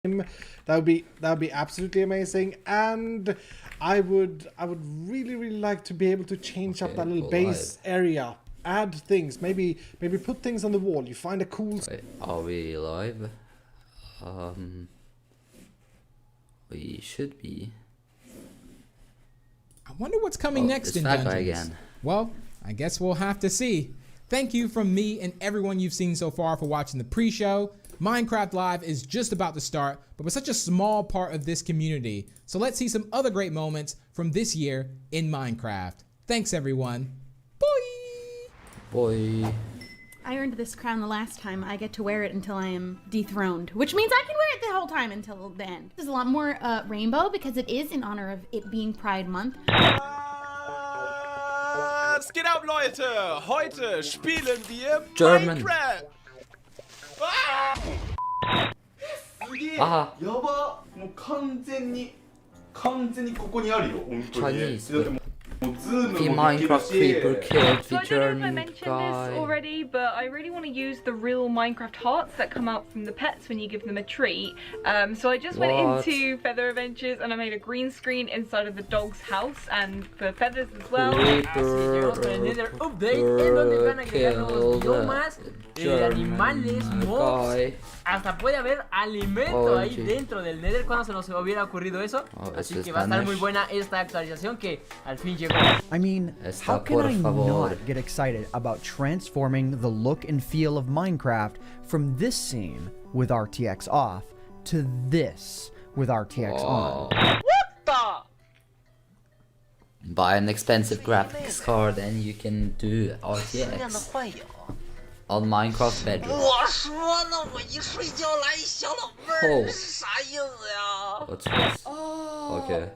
That would be absolutely amazing, and I would really like to be able to change up that little base area, add things, maybe put things on the wall. You find a cool. Wait, are we live? We should be. I wonder what's coming next in Dungeons. Again. Well, I guess we'll have to see. Thank you from me and everyone you've seen so far for watching the pre-show. Minecraft Live is just about to start, but we're such a small part of this community. So let's see some other great moments from this year in Minecraft. Thanks, everyone. Boy. I earned this crown the last time. I get to wear it until I am dethroned, which means I can wear it the whole time until the end. There's a lot more rainbow because it is in honor of it being Pride Month. Was geht ab, Leute? Heute spielen wir German. Minecraft. あやば、もう完全にここにあるよ、本当に。 Chinese. もうズーム The もできる Minecraft し。 creeper killed So the I don't know if I German mentioned this guy. already, but I really want to use the real Minecraft hearts that come out from the pets when you give them a treat. So I just went What? into Feather Adventures and I made a green screen inside of the dog's house and for feathers as well. Creeper Update en donde van a agregar nuevos biomas, animales, mobs, guy. hasta puede haber alimento ahí dentro del Nether. Cuando se nos hubiera ocurrido eso, así que va a estar muy buena esta actualización que al fin llegó. I mean, how can I not get excited about transforming the look and feel of Minecraft from this scene with RTX off to this with RTX on? Buy an expensive graphics card and you can do RTX on Minecraft Bedrock. 我说呢，我一睡觉来一小老妹儿，这是啥意思呀？ What's this? Okay.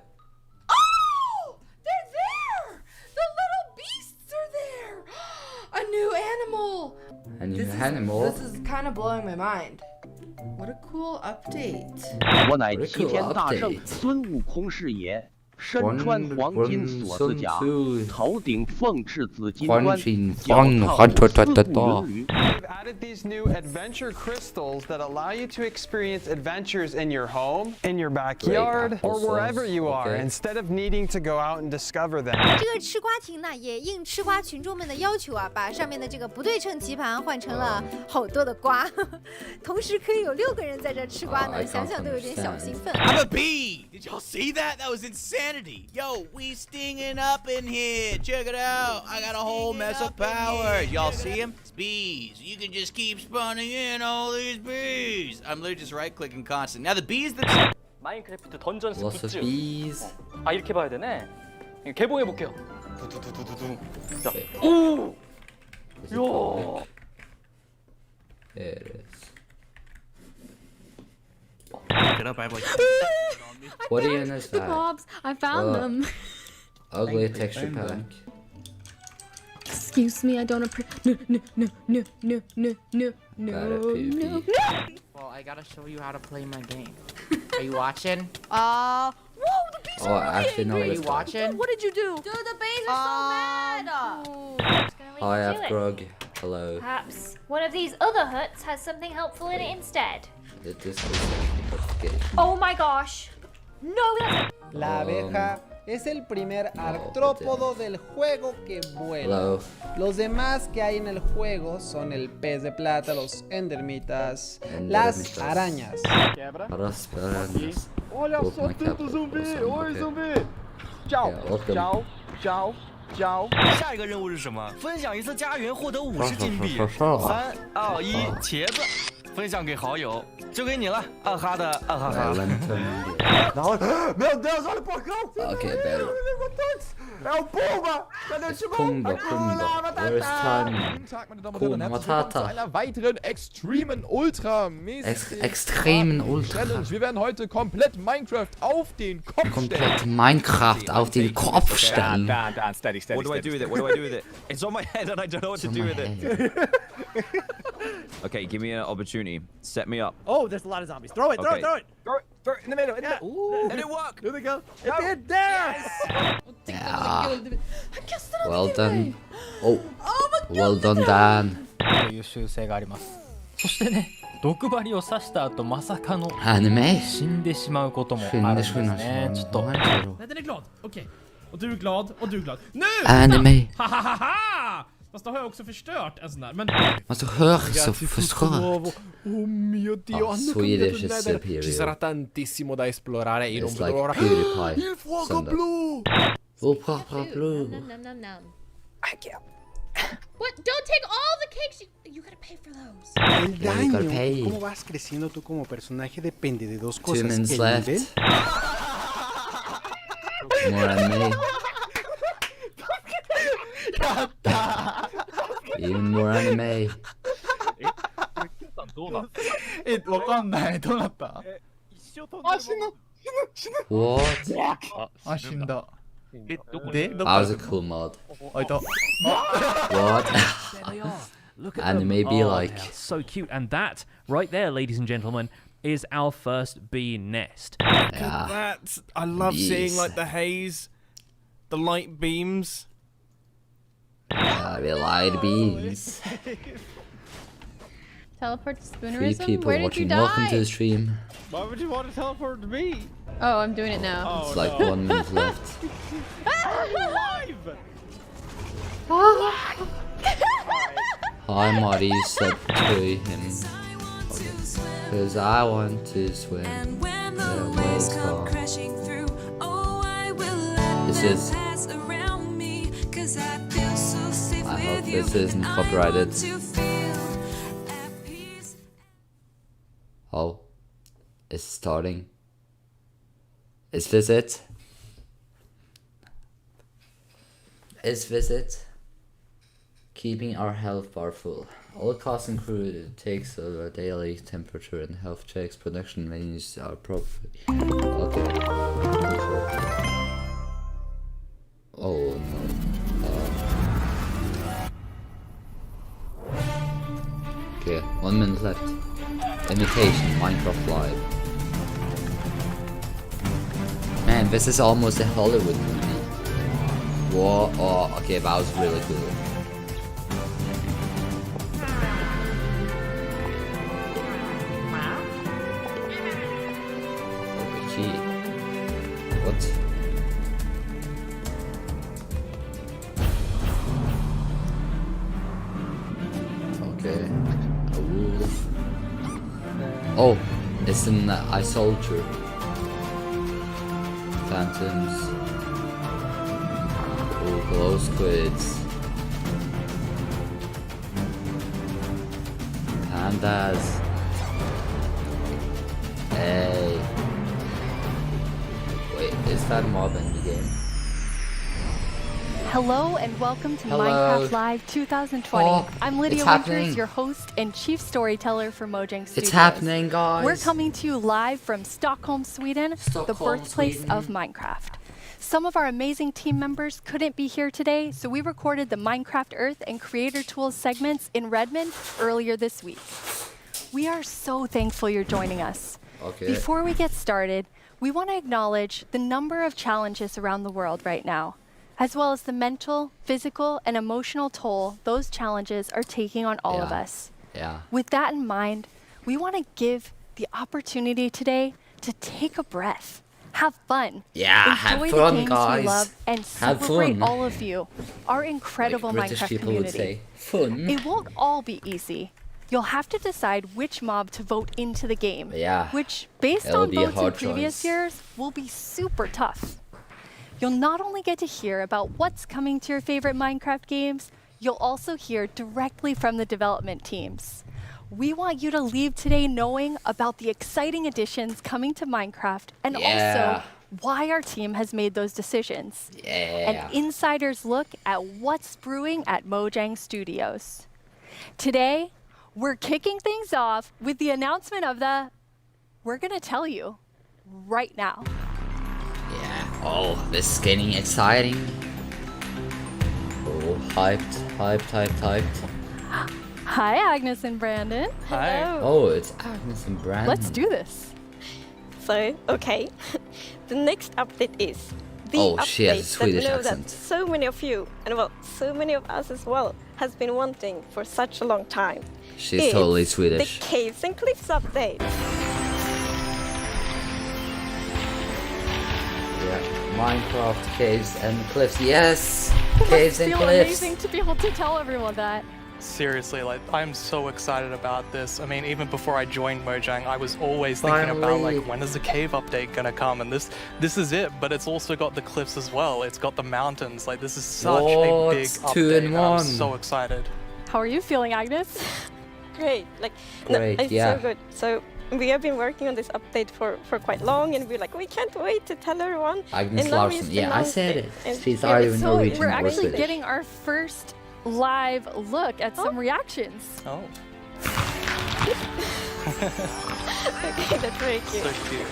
Oh! They're there! The little beasts are there! A new animal! A new animal? This is kind of blowing my mind. What a cool update. 我乃齐天大圣孙悟空是也，身穿黄金锁子甲，头顶凤翅紫金冠，脚踏四顾云驴。 We've added these new adventure crystals that allow you to experience adventures in your home, in your backyard, or wherever you are, instead of needing to go out and discover them. 这个吃瓜亭呢，也应吃瓜群众们的要求啊，把上面的这个不对称棋盘换成了好多的瓜，同时可以有6个人在这吃瓜呢，想想都有点小兴奋。 I'm a bee. Did y'all see that? That was insanity. Yo, we stinging up in here. Check it out. I got a whole mess of powers. Y'all see him? It's bees. You can just keep spawning in all these bees. I'm literally just right-clicking constantly. Now the bees that. 마인크래프트 던전스 Lots of 굿즈. bees. 아 이렇게 봐야 되네. 개봉해 볼게요. 두두두두두. 자, Wait. 오. Is it public? There it is. Get up, boy. What even is The that? mobs, I found them. Ugly texture pack. Excuse me, I don't appreciate. No. Well, I gotta show you how to play my game. Are you watching? Whoa, the bees Oh, are actually, no, Are it's you not. watching? What did you do? Dude, the bees are so bad. Hi, Afgrog. Hello. Perhaps one of these other huts has something helpful in it instead. This is Oh my gosh! No, that's... La abeja es el primer artrópodo del juego que vuela. Los demás que hay en el juego son el pez de plata, los endermitas, las arañas. Olha só tanto zumbi! Oi, zumbi! Tchau, tchau, tchau, tchau. 下一个任务是什么？分享一次家园，获得50金币。3、2、1，茄子，分享给好友，就给你了，二哈的二哈哈。然后，meu Deus, olha o porcão! Okay, better. É o Pumba! Cadê o Timão? Pumba. Where's Time? Hakuna Matata. Zu einer weiteren extremen ultramäßigen extremen Ultra. Challenge. Wir werden heute komplett Minecraft auf den Kopf stellen. Komplett Minecraft auf den Kopf stellen. Down, steady. What do I do with it? What do I do with it? It's on my head and I don't know what to do with it. Okay, give me an opportunity. Set me up. Oh, there's a lot of zombies. Throw it, throw it, throw it. Throw it in the middle. Ooh. Did it work? Here they go. It did there. Yeah. Well done. Oh, well done, Dan. という習性があります。そしてね、毒針を刺した後まさかの死んでしまうこともあるんですね。ちょっと。Den är glad. Okej. Och du är glad och du är glad. Nu! Anime. Hahaha! Fast då har jag också förstört en sån där. Men... Alltså hör så förstört. Oh mio Dio, hanno Swedish cambiato il is Nether. superior. Ci sarà tantissimo da esplorare. Io non It's vedo like l'ora. PewDiePie. Il fuoco Send blu! Oh, Papa Blue. Nom, nom, nom, nom. What? Don't take all the cakes. You gotta pay for those. El Yeah, you gotta daño, pay. cómo vas creciendo tú como personaje depende de dos 2 cosas. minutes El left. nivel. More anime. Even more anime. わかんない。どうなった？あ、死ぬ。 What? あ、死んだ。That was a cool mod. あ、いた。 What? Look at Anime them. be Oh, like. they are so cute. And that, right there, ladies and gentlemen, is our first bee nest. Yeah. That I love seeing like the haze, the light beams. The light beams. Teleport to 3 spoonerism? people Where did you watching. die? Welcome to the stream. Why would you want to teleport to me? Oh, I'm doing it now. It's like 1 minute left. Hi, Marty said to him. Cause I want to swim. The waves come. This is. I hope this isn't copyrighted. Oh, it's starting. Is this it? Is this it? Keeping our health bar full. All cast and crew takes over daily temperature and health checks. Production menus are appropriate. Okay. Oh no. Okay, 1 minute left. Imitation Minecraft Live. Man, this is almost a Hollywood movie. Whoa, oh, okay, that was really cool. Okay. What? Okay. Ooh. Oh, it's an ice soldier. Phantoms. Ooh, glow squids. Pandas. Hey. Wait, is that mob in the game? Hello and welcome to Hello. Minecraft Live 2020. Oh, I'm Lydia it's Winters, happening. your host and chief storyteller for Mojang Studios. It's happening, guys. We're coming to you live from Stockholm, Sweden, the birthplace Sweden. of Minecraft. Some of our amazing team members couldn't be here today, so we recorded the Minecraft Earth and Creator Tools segments in Redmond earlier this week. We are so thankful you're joining us. Okay. Before we get started, we want to acknowledge the number of challenges around the world right now, as well as the mental, physical, and emotional toll those challenges are taking on all of Yeah. us. Yeah. With that in mind, we want to give the opportunity today to take a breath, have fun, Yeah, have enjoy fun, the games guys. we love, and Have celebrate fun. all of you, our incredible Like British Minecraft people would community. say, fun. It won't all be easy. You'll have to decide which mob to vote into the game, Yeah, which, based it'll on be a votes in hard previous choice. years, will be super tough. You'll not only get to hear about what's coming to your favorite Minecraft games, you'll also hear directly from the development teams. We want you to leave today knowing about the exciting additions coming to Minecraft and Yeah. also why our team has made those decisions. Yeah. An insider's look at what's brewing at Mojang Studios. Today, we're kicking things off with the announcement of the we're gonna tell you right now. Yeah. Oh, this is getting exciting. Oh, hyped. Hi, Agnes and Brandon. Hi. Oh, it's Agnes and Brandon. Let's do this. So, okay, the next update is she has a Swedish accent. That so many of you, and well, so many of us as well, has been wanting for such a long time. She's totally Swedish. The Caves and Cliffs update. Yeah, Minecraft Caves and Cliffs. Yes, Caves and Cliffs. It's amazing to be able to tell everyone that. Seriously, like, I'm so excited about this. I mean, even before I joined Mojang, I was always thinking about, like, when is the cave update gonna come? And this is it, but it's also got the cliffs as well. It's got the mountains. Like, this is such a big update. I'm so excited. How are you feeling, Agnes? Great. Like, great, it's so good. So we have been working on this update for quite long, and we're like, we can't wait to tell everyone. Agnes Larsen. Yeah, I said it. She's either Norwegian we're or actually Swedish. getting our first live look at some reactions. Oh. Okay, that's very cute. So cute.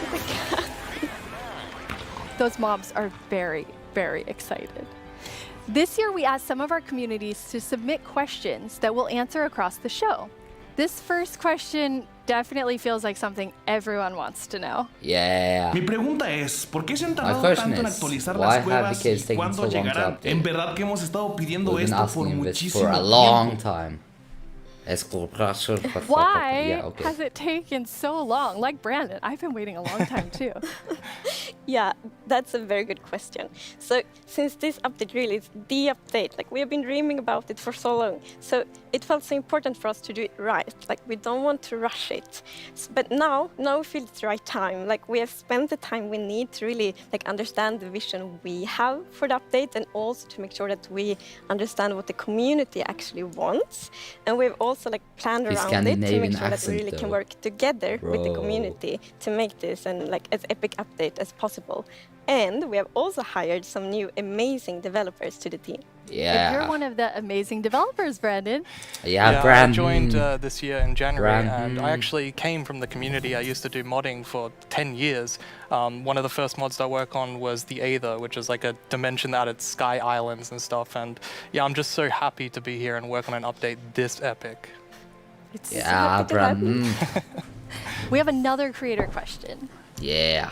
Those mobs are very, very excited. This year we asked some of our communities to submit questions that we'll answer across the show. This first question definitely feels like something everyone wants to know. Yeah. Mi pregunta es, ¿por qué se han My tardado question tanto en is, actualizar why las have the cuevas kids y taken cuándo so long to llegarán? update? En verdad que hemos estado pidiendo We've been esto por asking this muchísimo for a long tiempo. time. Why Yeah, okay. has it taken so long? Like Brandon, I've been waiting a long time too. Yeah, that's a very good question. So since this update really is the update, like we have been dreaming about it for so long, so it felt so important for us to do it right. Like we don't want to rush it. But now we feel it's the right time. Like we have spent the time we need to really like understand the vision we have for the update, and also to make sure that we understand what the community actually wants. And we've also like planned around it to make sure that we really can work together with the community to make this and like as epic update as possible. And we have also hired some new amazing developers to the team. Yeah. You're one of the amazing developers, Brandon. Yeah, Brandon. I joined this year in January, and I actually came from the community. I used to do modding for 10 years. One of the first mods I worked on was the Aether, which is like a dimension that had sky islands and stuff. And yeah, I'm just so happy to be here and work on an update this epic. It's Yeah, Brandon. We have another creator question. Yeah.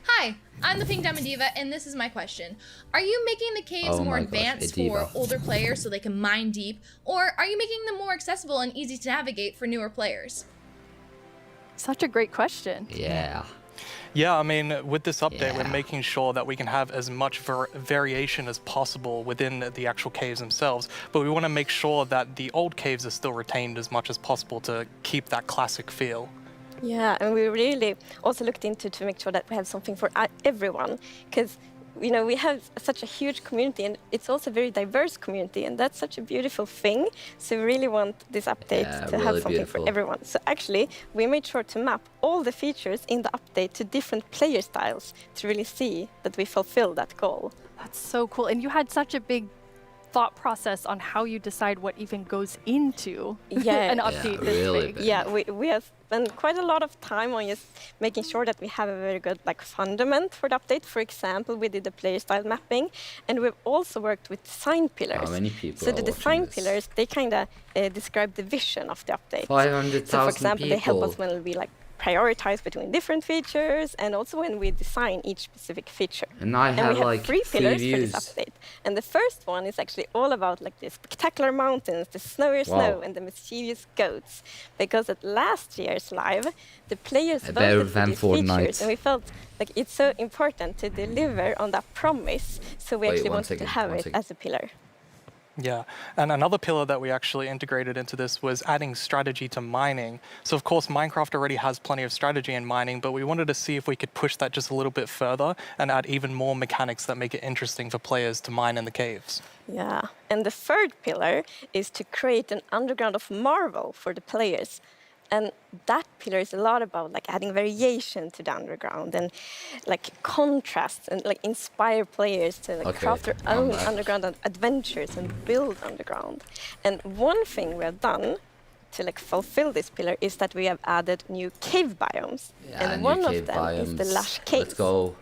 Hi, I'm the Pink Diamond Diva, and this is my question. Are you making the caves Oh more my gosh, advanced a diva. for older players so they can mine deep, or are you making them more accessible and easy to navigate for newer players? Such a great question. Yeah. Yeah, I mean, with this update, we're making sure that we can have as much variation as possible within the actual caves themselves, but we want to make sure that the old caves are still retained as much as possible to keep that classic feel. Yeah, and we really also looked into to make sure that we have something for everyone, because you know we have such a huge community, and it's also a very diverse community, and that's such a beautiful thing. So we really want this update to really have something beautiful. for everyone. So actually, we made sure to map all the features in the update to different player styles to really see that we fulfill that goal. That's so cool. And you had such a big thought process on how you decide what even goes into an update this big. Yeah, we have spent quite a lot of time on just making sure that we have a very good like fundament for the update. For example, we did the player style mapping, and we've also worked with design pillars. How many people So are the watching design this? pillars, they kind of describe the vision of the update. 500,000 So for example, they help us people. when we like prioritize between different features, and also when we design each specific feature. And I have, we have like, 3 pillars for views. this update. And the first one is actually all about like the spectacular mountains, the snowy snow, and the mischievous goats. Because at last year's live, the players Better voted for than these Fortnite. features, and we felt like it's so important to deliver on that promise. So we Wait, actually one wanted second, to have one it second. as a pillar. Yeah, and another pillar that we actually integrated into this was adding strategy to mining. So of course, Minecraft already has plenty of strategy in mining, but we wanted to see if we could push that just a little bit further and add even more mechanics that make it interesting for players to mine in the caves. Yeah, and the third pillar is to create an underground of marvel for the players. And that pillar is a lot about like adding variation to the underground and like contrasts and like inspire players to like craft their own underground adventures and build underground. And one thing we have done to like fulfill this pillar is that we have added new cave biomes. Yeah, and new one cave of them is the biomes. lush caves. Let's go.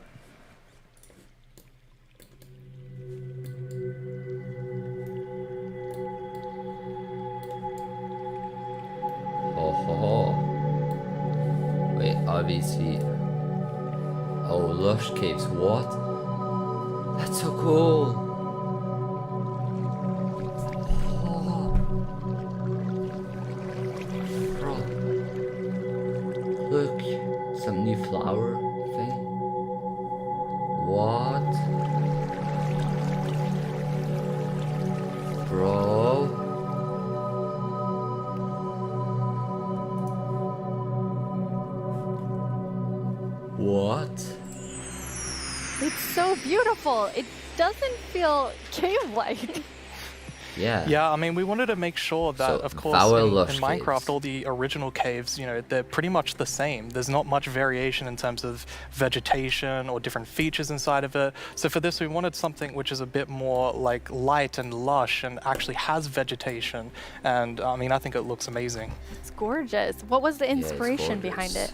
Wait, obviously. Oh, lush caves. What? That's so cool. Oh. Bro. Look, some new flower thing. What? Bro. What? It's so beautiful. It doesn't feel cave-like. Yeah. Yeah, I mean, we wanted to make sure that, So, of course, in Minecraft, all the original caves, you know, they're pretty much the same. There's not much variation in terms of vegetation or different features inside of it. So for this, we wanted something which is a bit more like light and lush and actually has vegetation. And I mean, I think it looks amazing. It's gorgeous. What was the inspiration behind it?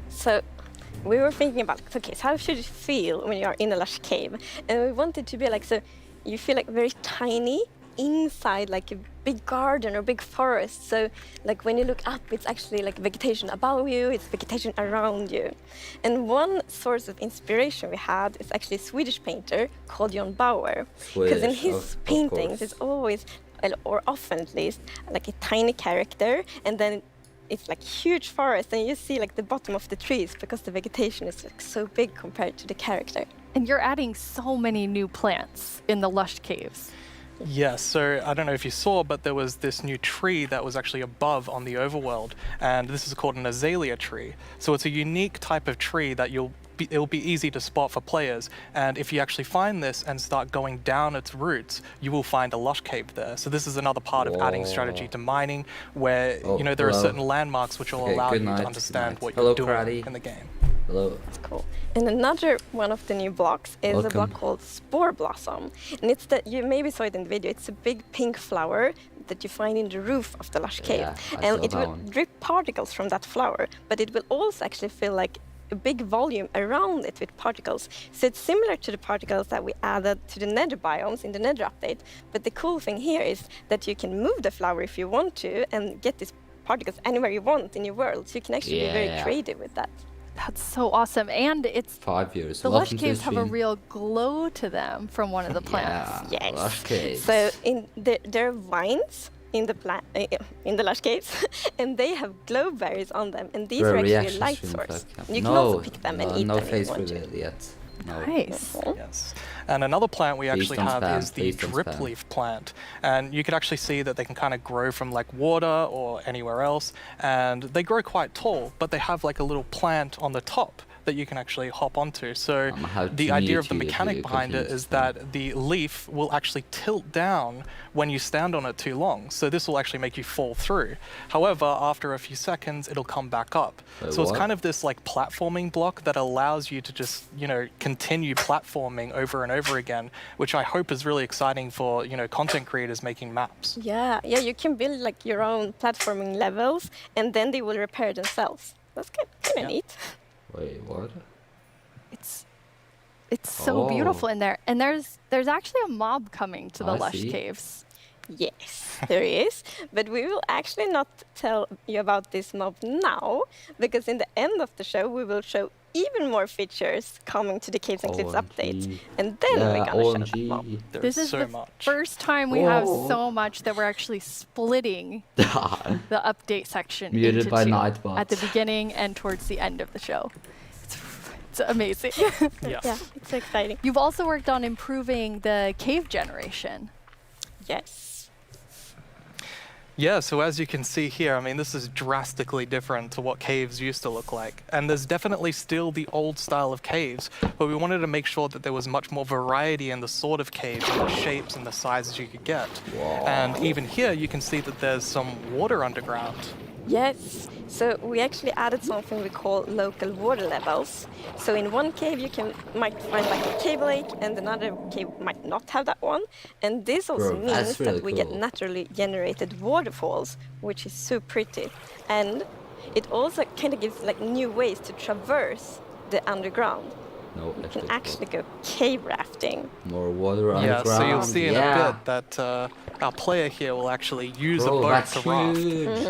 So we were thinking about, okay, so how should it feel when you are in a lush cave? And we wanted to be like, so you feel like very tiny inside like a big garden or big forest. So like when you look up, it's actually like vegetation above you, it's vegetation around you. And one source of inspiration we had is actually a Swedish painter called John Bauer. Because in his paintings, it's always, or often at least, like a tiny character, and then it's like huge forest, and you see like the bottom of the trees because the vegetation is like so big compared to the character. And you're adding so many new plants in the lush caves. Yes, so I don't know if you saw, but there was this new tree that was actually above on the overworld, and this is called an azalea tree. So it's a unique type of tree that it'll be easy to spot for players, and if you actually find this and start going down its roots, you will find a lush cave there. So this is another part of adding strategy to mining, where you know there are certain landmarks which will allow you to understand what you're doing in the game. Hello. That's cool. And another one of the new blocks is a block called Spore Blossom. And it's that you maybe saw it in the video. It's a big pink flower that you find in the roof of the lush cave. And it will drip particles from that flower, but it will also actually feel like a big volume around it with particles. So it's similar to the particles that we added to the nether biomes in the nether update. But the cool thing here is that you can move the flower if you want to and get these particles anywhere you want in your world. So you can actually be very creative with that. That's so awesome. And it's 5 years. The lush caves have a real glow to them from one of the plants. Yes. Lush caves. So there are vines in the lush caves, and they have glow berries on them, and these are actually a light source. You can also pick them and eat them if you want to. Yet. No. Nice. Yes. And another plant we actually have is the drip leaf plant. And you can actually see that they can kind of grow from like water or anywhere else. And they grow quite tall, but they have like a little plant on the top that you can actually hop onto. So the idea of the mechanic behind it is that the leaf will actually tilt down when you stand on it too long. So this will actually make you fall through. However, after a few seconds, it'll come back up. So it's kind of this like platforming block that allows you to just, you know, continue platforming over and over again, which I hope is really exciting for, you know, content creators making maps. Yeah, you can build like your own platforming levels, and then they will repair themselves. That's kind of neat. Wait, what? It's so beautiful in there. And there's actually a mob coming to the lush caves. Yes, there is. But we will actually not tell you about this mob now, because in the end of the show we will show even more features coming to the Caves and Cliffs update. And then we're gonna show the mob. This is the first time we have so much that we're actually splitting the update section into two at the beginning and towards the end of the show. It's amazing. Yeah, it's exciting. You've also worked on improving the cave generation. Yes. Yeah, so as you can see here, I mean, this is drastically different to what caves used to look like. And there's definitely still the old style of caves, but we wanted to make sure that there was much more variety in the sort of caves and the shapes and the sizes you could get. And even here, you can see that there's some water underground. Yes, so we actually added something we call local water levels. So in one cave you might find like a cave lake, and another cave might not have that one. And this also means that we get naturally generated waterfalls, which is so pretty. And it also kind of gives like new ways to traverse the underground. No, you can actually go cave rafting. More water on the ground. Yeah, so you'll see in a bit that our player here will actually use a boat to raft.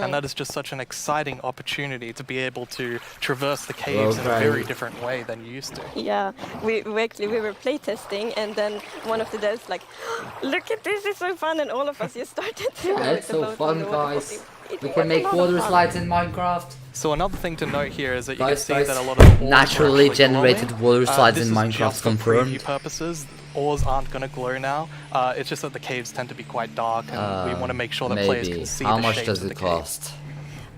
And that is just such an exciting opportunity to be able to traverse the caves in a very different way than you used to. Yeah, we were playtesting, and then one of the devs like, look at this, it's so fun, and all of us just started to it's so fun, guys. We can make water slides in Minecraft. So another thing to note here is that you can see that a lot of the naturally generated water slides in Minecraft confirmed. For purposes, ores aren't going to glow now. It's just that the caves tend to be quite dark, and we want to make sure that players can see the shapes of the caves. How much does it cost?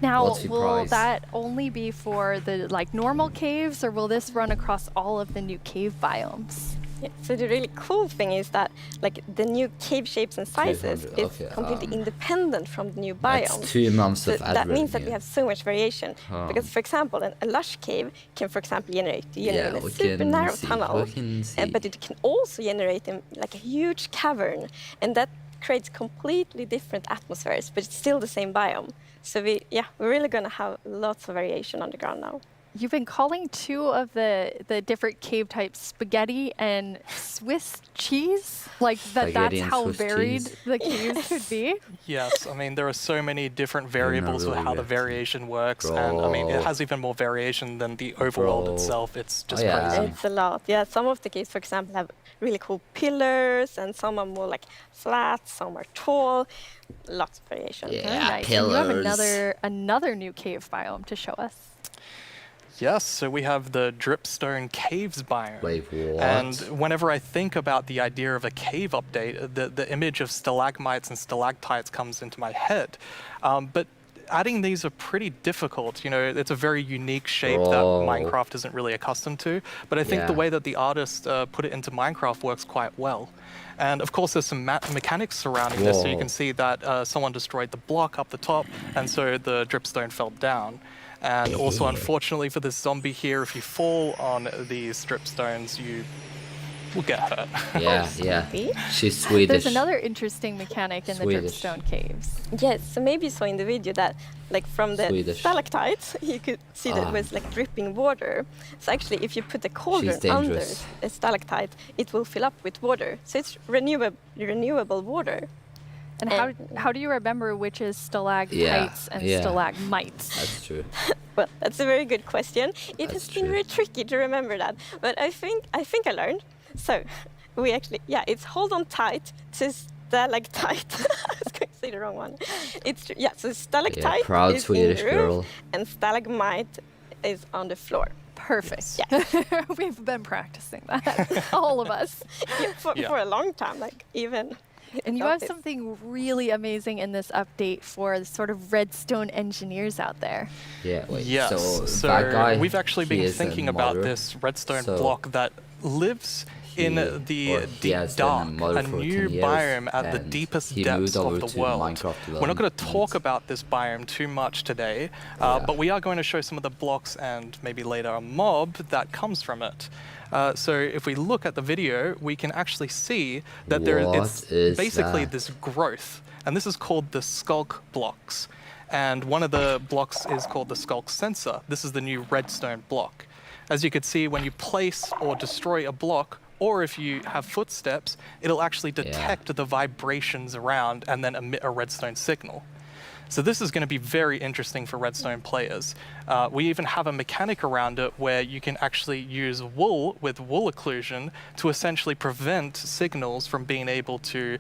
Now, will that only be for the normal caves, or will this run across all of the new cave biomes? Yeah, so the really cool thing is that the new cave shapes and sizes is completely independent from the new biomes. That's 2 months of that means that we have so much variation. Because, for example, a lush cave can, for example, generate a super narrow tunnel, but it can also generate a huge cavern, and that creates completely different atmospheres, but it's still the same biome. So we're really going to have lots of variation on the ground now. You've been calling 2 of the different cave types spaghetti and Swiss cheese? That's how varied the caves could be? Yes, I mean, there are so many different variables with how the variation works, and I mean, it has even more variation than the overworld itself. It's just crazy. It's a lot. Yeah, some of the caves, for example, have really cool pillars, and some are more flat, some are tall. Lots of variation. Yeah, nice. pillars. And you have another new cave biome to show us. Yes, so we have the Dripstone Caves biome. Wait, what? And whenever I think about the idea of a cave update, the image of stalagmites and stalactites comes into my head. But adding these are pretty difficult. You know, it's a very unique shape that Minecraft isn't really accustomed to. But I think the way that the artist put it into Minecraft works quite well. And of course, there's some mechanics surrounding this. So you can see that someone destroyed the block up the top, and so the dripstone fell down. And also, unfortunately for this zombie here, if you fall on these dripstones, you will get hurt. Yeah. She's Swedish. There's another interesting mechanic in the dripstone caves. Yes, so maybe you saw in the video that, from the stalactites, you could see that it was dripping water. So actually, if you put a cauldron under a stalactite, it will fill up with water. So it's renewable water. And how do you remember which is stalactites and stalagmites? That's true. Well, that's a very good question. It has been very tricky to remember that, but I think I learned. So we actually, it's hold on tight to stalactite. I was going to say the wrong one. So stalactite proud is Swedish in the roof, girl. and stalagmite is on the floor. Perfect. Yeah. We've been practicing that, all of us. For a long time, even. And you have something really amazing in this update for the sort of redstone engineers out there. Yeah, wait, yes, so that guy, we've actually been thinking about this redstone block that lives in the deep dark, a new biome at the deepest depths of the world. We're not going to talk about this biome too much today, but we are going to show some of the blocks and maybe later a mob that comes from it. So if we look at the video, we can actually see that it's basically this growth, and this is called the skulk blocks. And one of the blocks is called the skulk sensor. This is the new redstone block. As you can see, when you place or destroy a block, or if you have footsteps, it'll actually detect the vibrations around and then emit a redstone signal. So this is going to be very interesting for redstone players. We even have a mechanic around it where you can actually use wool with wool occlusion to essentially prevent signals from being able to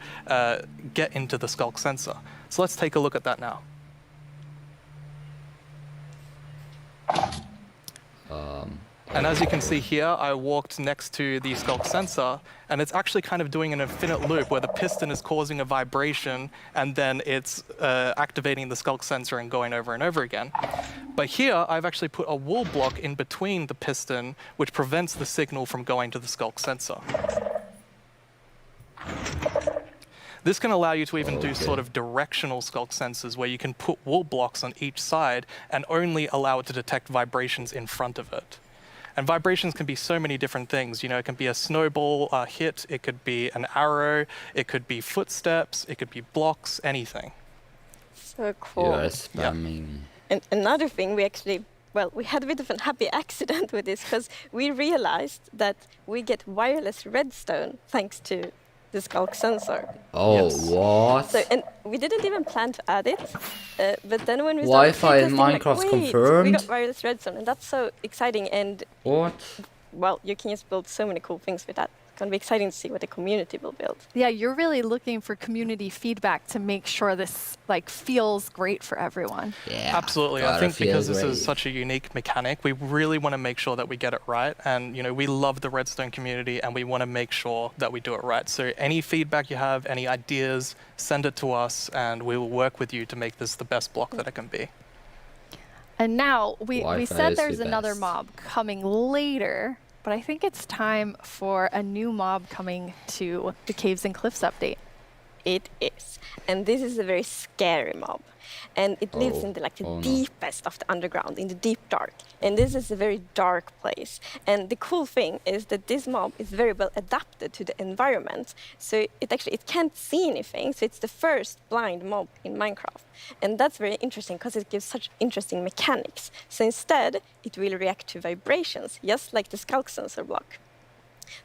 get into the skulk sensor. So let's take a look at that now. And as you can see here, I walked next to the skulk sensor, and it's actually kind of doing an infinite loop where the piston is causing a vibration, and then it's activating the skulk sensor and going over and over again. But here, I've actually put a wool block in between the piston, which prevents the signal from going to the skulk sensor. This can allow you to even do sort of directional skulk sensors where you can put wool blocks on each side and only allow it to detect vibrations in front of it. And vibrations can be so many different things. You know, it can be a snowball hit, it could be an arrow, it could be footsteps, it could be blocks, anything. So cool. You are spamming. And another thing we actually well, we had a bit of a happy accident with this because we realized that we get wireless redstone thanks to the Skulk sensor. Oh, what? So, and we didn't even plan to add it, but then when we Wi-Fi in Minecraft confirmed. We got wireless redstone, and that's so exciting. And what? Well, you can just build so many cool things with that. It's gonna be exciting to see what the community will build. Yeah, you're really looking for community feedback to make sure this like feels great for everyone. Yeah, absolutely. I think because this is such a unique mechanic, we really want to make sure that we get it right. And you know, we love the Redstone community, and we want to make sure that we do it right. So any feedback you have, any ideas, send it to us, and we will work with you to make this the best block that it can be. And now we said there's another mob coming later. But I think it's time for a new mob coming to the Caves and Cliffs update. It is. And this is a very scary mob. And it lives in the deepest of the underground, in the deep dark. And this is a very dark place. And the cool thing is that this mob is very well adapted to the environment. So it can't see anything. So it's the first blind mob in Minecraft. And that's very interesting because it gives such interesting mechanics. So instead, it will react to vibrations, just like the Skulk sensor block.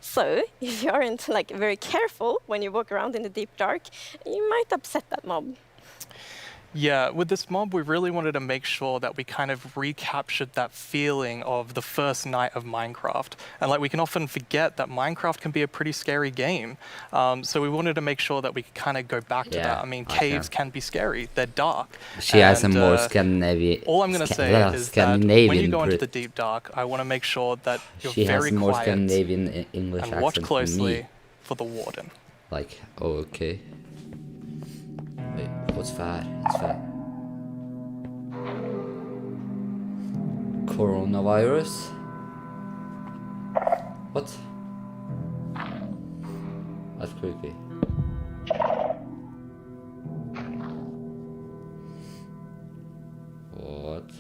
So if you aren't very careful when you walk around in the deep dark, you might upset that mob. Yeah, with this mob, we really wanted to make sure that we kind of recaptured that feeling of the first night of Minecraft. And we can often forget that Minecraft can be a pretty scary game. So we wanted to make sure that we could kind of go back to that. I mean, caves can be scary. They're dark. She has a more Scandinavian... All I'm going to say is that when you go into the deep dark, I want to make sure that you're very quiet more Scandinavian English and watch closely for the warden. Okay. Wait, what's that? It's that. Coronavirus? What? That's creepy. What?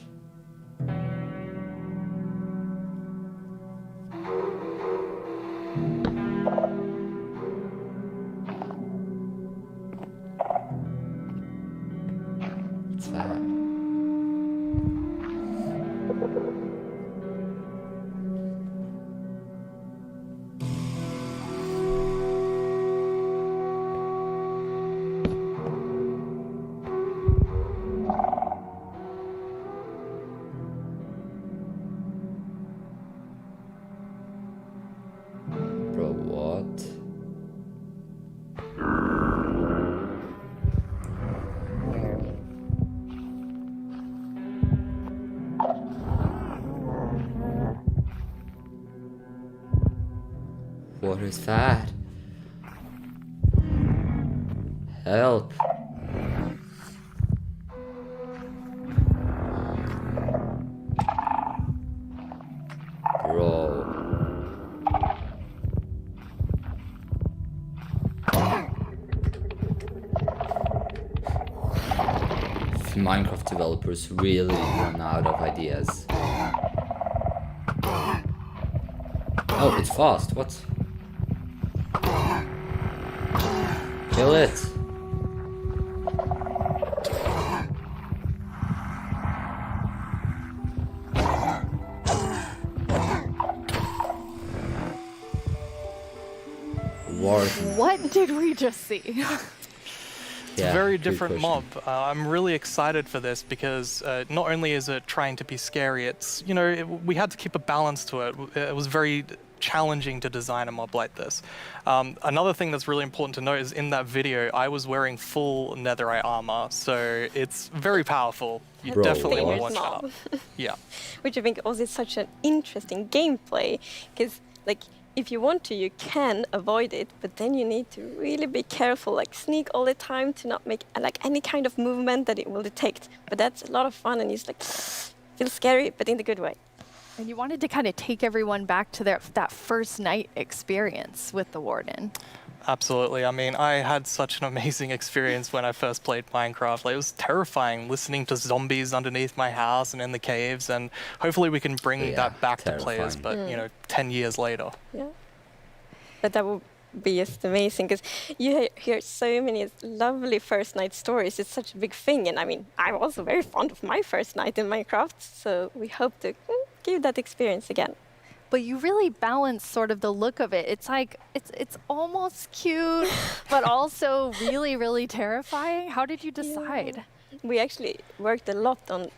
What's that? Bro, what? What is that? Help! Bro. Minecraft developers really run out of ideas. Oh, it's fast. What? Kill it. What did we just see? It's a very different mob. I'm really excited for this because not only is it trying to be scary, it's, you know, we had to keep a balance to it. It was very challenging to design a mob like this. Another thing that's really important to note is in that video, I was wearing full netherite armor, so it's very powerful. You definitely want to watch that. Yeah. Which I think also is such an interesting gameplay, because if you want to, you can avoid it, but then you need to really be careful, sneak all the time to not make any kind of movement that it will detect. But that's a lot of fun, and it's feels scary, but in the good way. And you wanted to kind of take everyone back to that first night experience with the Warden. Absolutely. I mean, I had such an amazing experience when I first played Minecraft. It was terrifying listening to zombies underneath my house and in the caves, and hopefully we can bring that back to players, but 10 years later. Yeah. But that will be just amazing because you hear so many lovely first night stories. It's such a big thing, and I mean, I'm also very fond of my first night in Minecraft, so we hope to give that experience again. But you really balance sort of the look of it. It's like, it's almost cute, but also really, really terrifying. How did you decide? Yeah. We actually worked a lot on,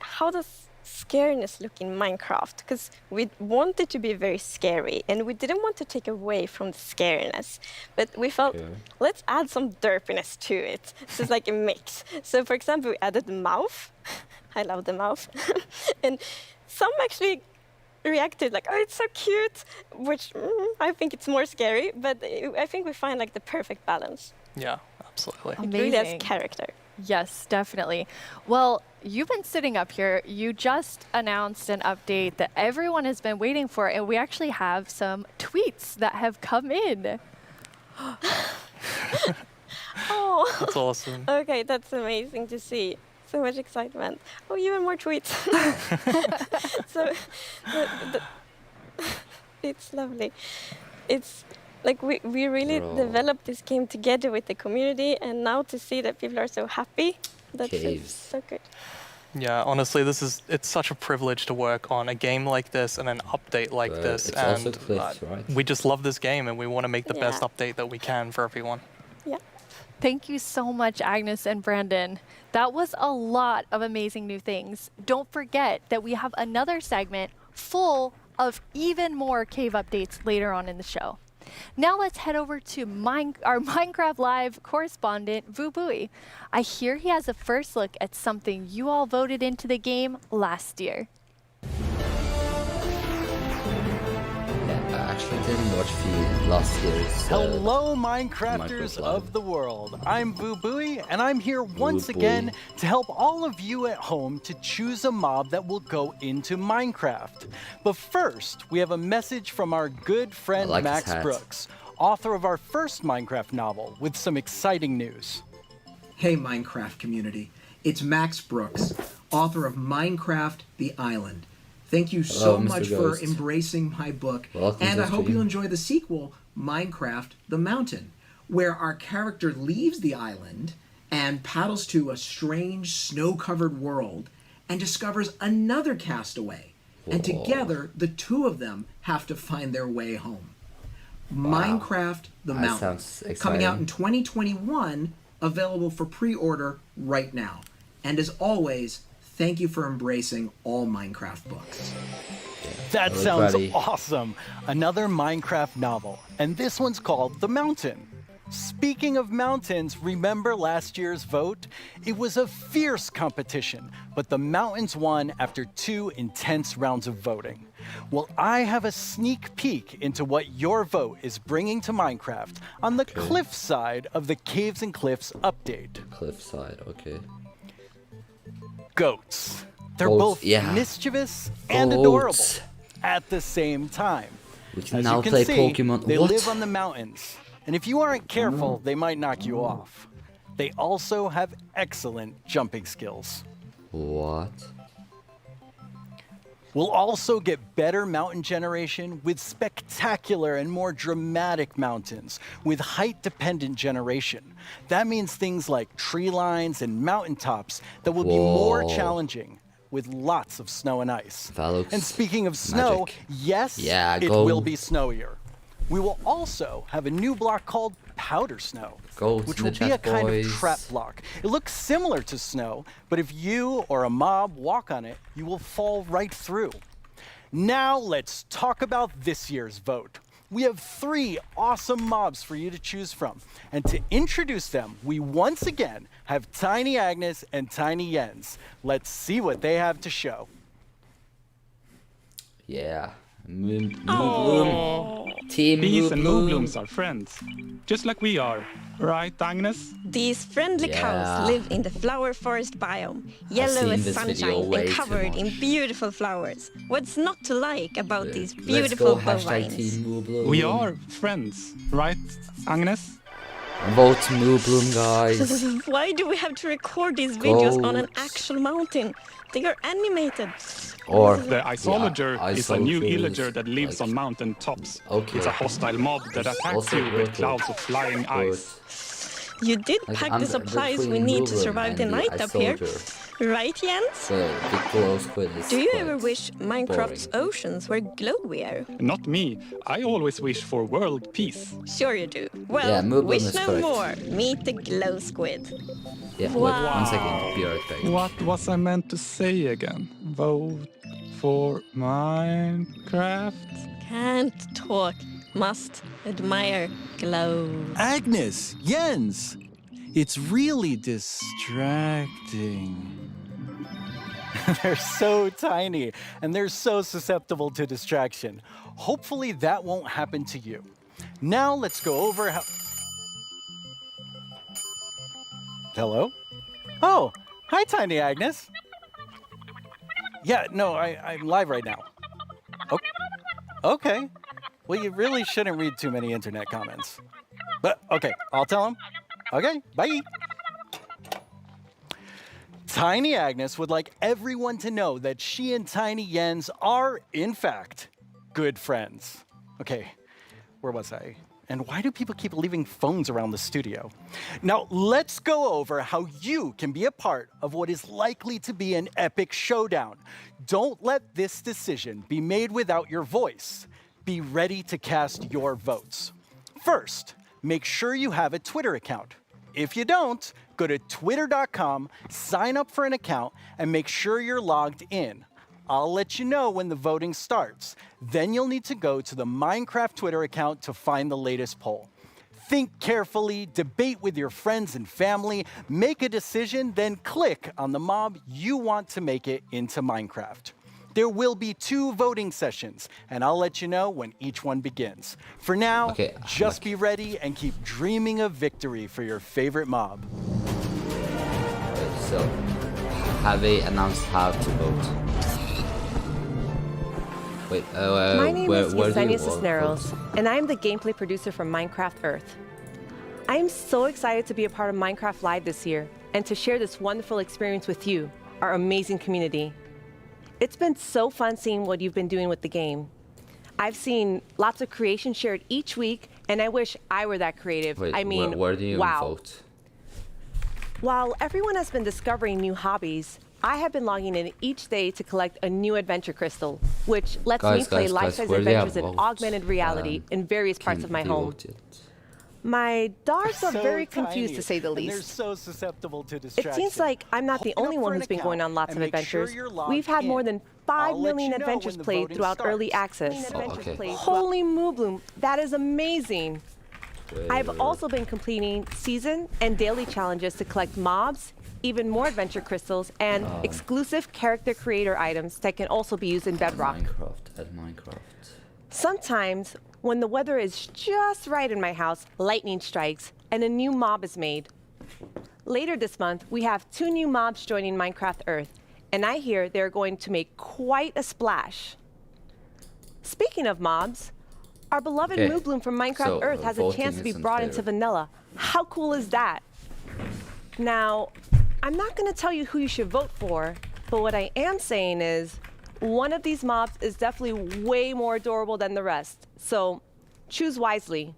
how does scariness look in Minecraft? Because we wanted to be very scary, and we didn't want to take away from the scariness. But we felt, let's add some derpiness to it. So it's like a mix. So for example, we added the mouth. I love the mouth. And some actually reacted like, oh, it's so cute, which I think it's more scary, but I think we find like the perfect balance. Yeah, absolutely. It really has character. Yes, definitely. Well, you've been sitting up here. You just announced an update that everyone has been waiting for, and we actually have some tweets that have come in. Oh, that's awesome. Okay, that's amazing to see. So much excitement. Oh, even more tweets. So it's lovely. It's like we really developed this game together with the community, and now to see that people are so happy, that's just so good. Yeah, honestly, it's such a privilege to work on a game like this and an update like this, it's and also Cliffs, right? we just love this game and we want to make the best update that we can for everyone. Yeah. Thank you so much, Agnes and Brandon. That was a lot of amazing new things. Don't forget that we have another segment full of even more cave updates later on in the show. Now let's head over to our Minecraft Live correspondent, Vubui. I hear he has a first look at something you all voted into the game last year. I actually didn't watch the last year's. Hello, Minecrafters of the world. I'm Vubui, and I'm here once again to help all of you at home to choose a mob that will go into Minecraft. But first, we have a message from our good friend Max Brooks, author of our first Minecraft novel, with some exciting news. Hey, Minecraft community. It's Max Brooks, author of Minecraft: The Island. Thank you so much for embracing my book, and I hope you enjoy the sequel, Minecraft: The Mountain, where our character leaves the island and paddles to a strange snow-covered world and discovers another castaway, and together the two of them have to find their way home. Minecraft: The Mountain, coming out in 2021, available for pre-order right now. And as always, thank you for embracing all Minecraft books. That sounds awesome. Another Minecraft novel, and this one's called The Mountain. Speaking of mountains, remember last year's vote? It was a fierce competition, but the mountains won after 2 intense rounds of voting. Well, I have a sneak peek into what your vote is bringing to Minecraft on the cliff side of the Caves and Cliffs update. Cliff side, okay. Goats. They're both mischievous and adorable at the same time. We can As now you can play see, Pokemon. They live on the mountains, and if you aren't careful, they might knock you off. They also have excellent jumping skills. What? We'll also get better mountain generation with spectacular and more dramatic mountains with height-dependent generation. That means things like tree lines and mountaintops that will be more challenging with lots of snow and ice. And speaking of snow, yes, it will be snowier. We will also have a new block called Powder Snow, which will be a kind of trap block. It looks similar to snow, but if you or a mob walk on it, you will fall right through. Now let's talk about this year's vote. We have 3 awesome mobs for you to choose from. And to introduce them, we once again have Tiny Agnes and Tiny Jens. Let's see what they have to show. Yeah. Moobloom. Team Bees and Moobloom. Mooblooms are friends, just like we are. Right, Agnes? These friendly cows live in the flower forest biome, yellow as sunshine and covered in beautiful flowers. What's not to like about these beautiful bovines? We are friends, right, Agnes? Vote Moobloom, guys. Why do we have to record these videos on an actual mountain? They are animated. Or the Isolager is a new illager that lives on mountain tops. Okay. It's a hostile mob that attacks you with clouds of flying ice. You did pack the supplies we need to survive the night up here. Right, Jens? The glow squid is Do you ever wish Minecraft's oceans were glowier? Not me. I always wish for world peace. Sure you do. Well, Yeah, Moobloom wish is no correct. more. Meet the glow squid. Yeah, Wow. wait 1 second. Be right back. What was I meant to say again? Vote for Minecraft? Can't talk. Must admire glow. Agnes, Jens, it's really distracting. They're so tiny and they're so susceptible to distraction. Hopefully that won't happen to you. Now let's go over how... Hello? Oh, hi, Tiny Agnes. Yeah, no, I'm live right now. Oh, okay. Well, you really shouldn't read too many internet comments. But, okay, I'll tell him. Okay, bye. Tiny Agnes would like everyone to know that she and Tiny Jens are, in fact, good friends. Okay, where was I? And why do people keep leaving phones around the studio? Now, let's go over how you can be a part of what is likely to be an epic showdown. Don't let this decision be made without your voice. Be ready to cast your votes. First, make sure you have a Twitter account. If you don't, go to twitter.com, sign up for an account, and make sure you're logged in. I'll let you know when the voting starts. Then you'll need to go to the Minecraft Twitter account to find the latest poll. Think carefully, debate with your friends and family, make a decision, then click on the mob you want to make it into Minecraft. There will be 2 voting sessions, and I'll let you know when each one begins. For now, just be ready and keep dreaming of victory for your favorite mob. So, have they announced how to vote? Wait, My name is where do you Yesenia Cisneros, and I'm the gameplay producer from Minecraft Earth. I am so excited to be a part of Minecraft Live this year and to share this wonderful experience with you, our amazing community. It's been so fun seeing what you've been doing with the game. I've seen lots of creation shared each week, and I wish I were that creative. Wait, I mean, where do you wow. vote? While everyone has been discovering new hobbies, I have been logging in each day to collect a new adventure crystal, which lets me play life-size adventures in augmented reality in various parts of my home. My dogs are very confused, to say the least. They're so susceptible to It distraction. seems like I'm not the only one who's been going on lots of adventures. We've had more than 5 million adventures played throughout early access. Holy Moobloom, that is amazing! I've also been completing season and daily challenges to collect mobs, even more adventure crystals, and exclusive character creator items that can also be used in Bedrock. Minecraft. Sometimes, when the weather is just right in my house, lightning strikes and a new mob is made. Later this month, we have 2 new mobs joining Minecraft Earth, and I hear they're going to make quite a splash. Speaking of mobs, our beloved Moobloom from Minecraft Earth has a chance to be brought into vanilla. How cool is that? Now, I'm not going to tell you who you should vote for, but what I am saying is, one of these mobs is definitely way more adorable than the rest, so choose wisely.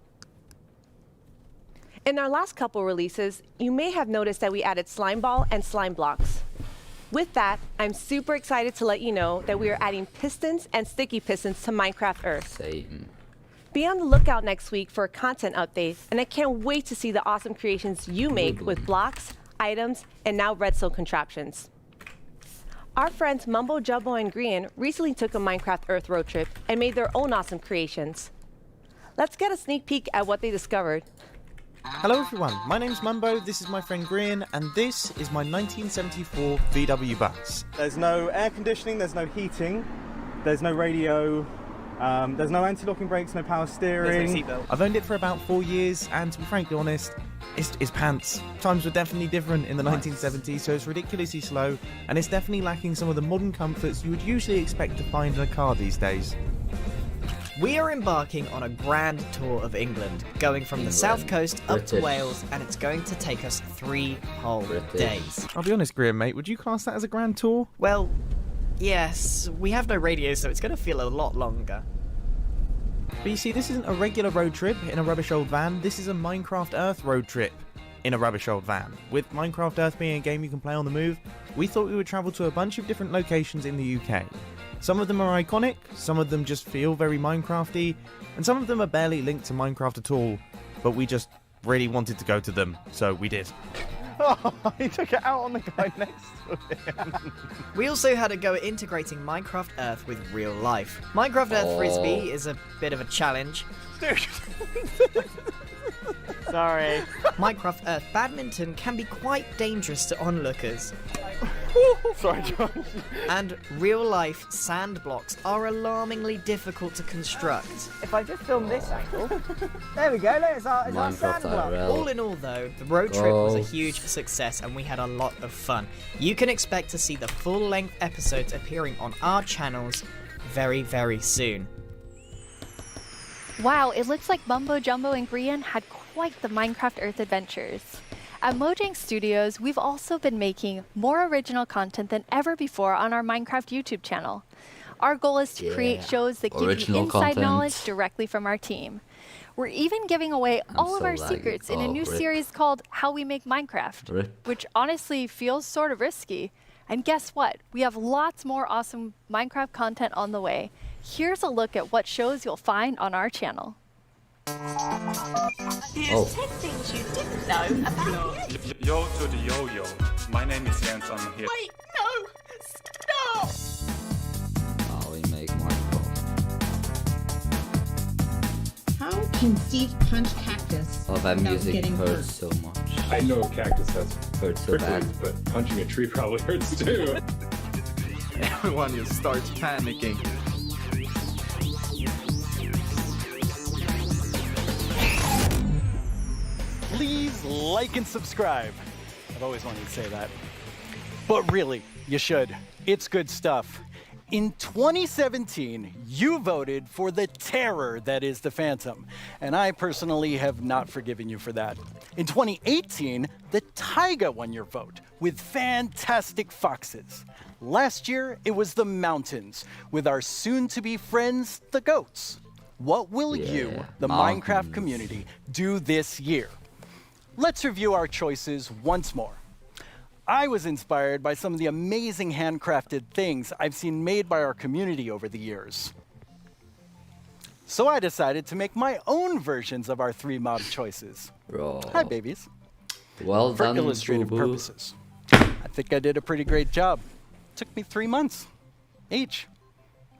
In our last couple releases, you may have noticed that we added Slime Ball and Slime Blocks. With that, I'm super excited to let you know that we are adding pistons and sticky pistons to Minecraft Earth. Same. Be on the lookout next week for a content update, and I can't wait to see the awesome creations you make with blocks, items, and now redstone contraptions. Our friends Mumbo Jumbo and Grian recently took a Minecraft Earth road trip and made their own awesome creations. Let's get a sneak peek at what they discovered. Hello everyone, my name's Mumbo, this is my friend Grian, and this is my 1974 VW bus. There's no air conditioning, there's no heating, there's no radio, there's no anti-locking brakes, no power steering. There's no seatbelt. I've owned it for about 4 years, and to be frankly honest, it's pants. Times were definitely different in the 1970s, so it's ridiculously slow, and it's definitely lacking some of the modern comforts you would usually expect to find in a car these days. We are embarking on a grand tour of England, going from the south coast up to Wales, and it's going to take us 3 whole days. I'll be honest, Graham, mate, would you class that as a grand tour? Well, yes, we have no radio, so it's going to feel a lot longer. But you see, this isn't a regular road trip in a rubbish old van, this is a Minecraft Earth road trip in a rubbish old van. With Minecraft Earth being a game you can play on the move, we thought we would travel to a bunch of different locations in the UK. Some of them are iconic, some of them just feel very Minecrafty, and some of them are barely linked to Minecraft at all, but we just really wanted to go to them, so we did. Oh, he took it out on the guy next to him. We also had a go at integrating Minecraft Earth with real life. Minecraft Earth Frisbee is a bit of a challenge. Dude. Sorry. Minecraft Earth Badminton can be quite dangerous to onlookers. Sorry, Josh. And real-life sand blocks are alarmingly difficult to construct. If I just film this angle, there we go, look, it's our sand block. All in all, though, the road trip was a huge success and we had a lot of fun. You can expect to see the full-length episodes appearing on our channels very, very soon. Wow, it looks like Mumbo Jumbo and Grian had quite the Minecraft Earth adventures. At Mojang Studios, we've also been making more original content than ever before on our Minecraft YouTube channel. Our goal is to create shows that give you inside knowledge directly from our team. We're even giving away all of our secrets in a new series called How We Make Minecraft, which honestly feels sort of risky. And guess what? We have lots more awesome Minecraft content on the way. Here's a look at what shows you'll find on our channel. Here's 10 things you didn't know about it. Yo to the yo-yo. My name is Jens, I'm here. Wait, no! Stop! How we make Minecraft. How can Steve punch cactus that music hurts so much. I know cactus has hurts so bad, but punching a tree probably hurts too. Everyone just starts panicking. Please like and subscribe. I've always wanted to say that. But really, you should. It's good stuff. In 2017, you voted for the terror that is the Phantom, and I personally have not forgiven you for that. In 2018, the taiga won your vote with fantastic foxes. Last year, it was the mountains with our soon-to-be friends, the goats. What will you, the Minecraft community, do this year? Let's review our choices once more. I was inspired by some of the amazing handcrafted things I've seen made by our community over the years. So I decided to make my own versions of our 3 mob choices. Hi, babies. Well done, for illustrative boo-boo. purposes. I think I did a pretty great job. Took me 3 months each.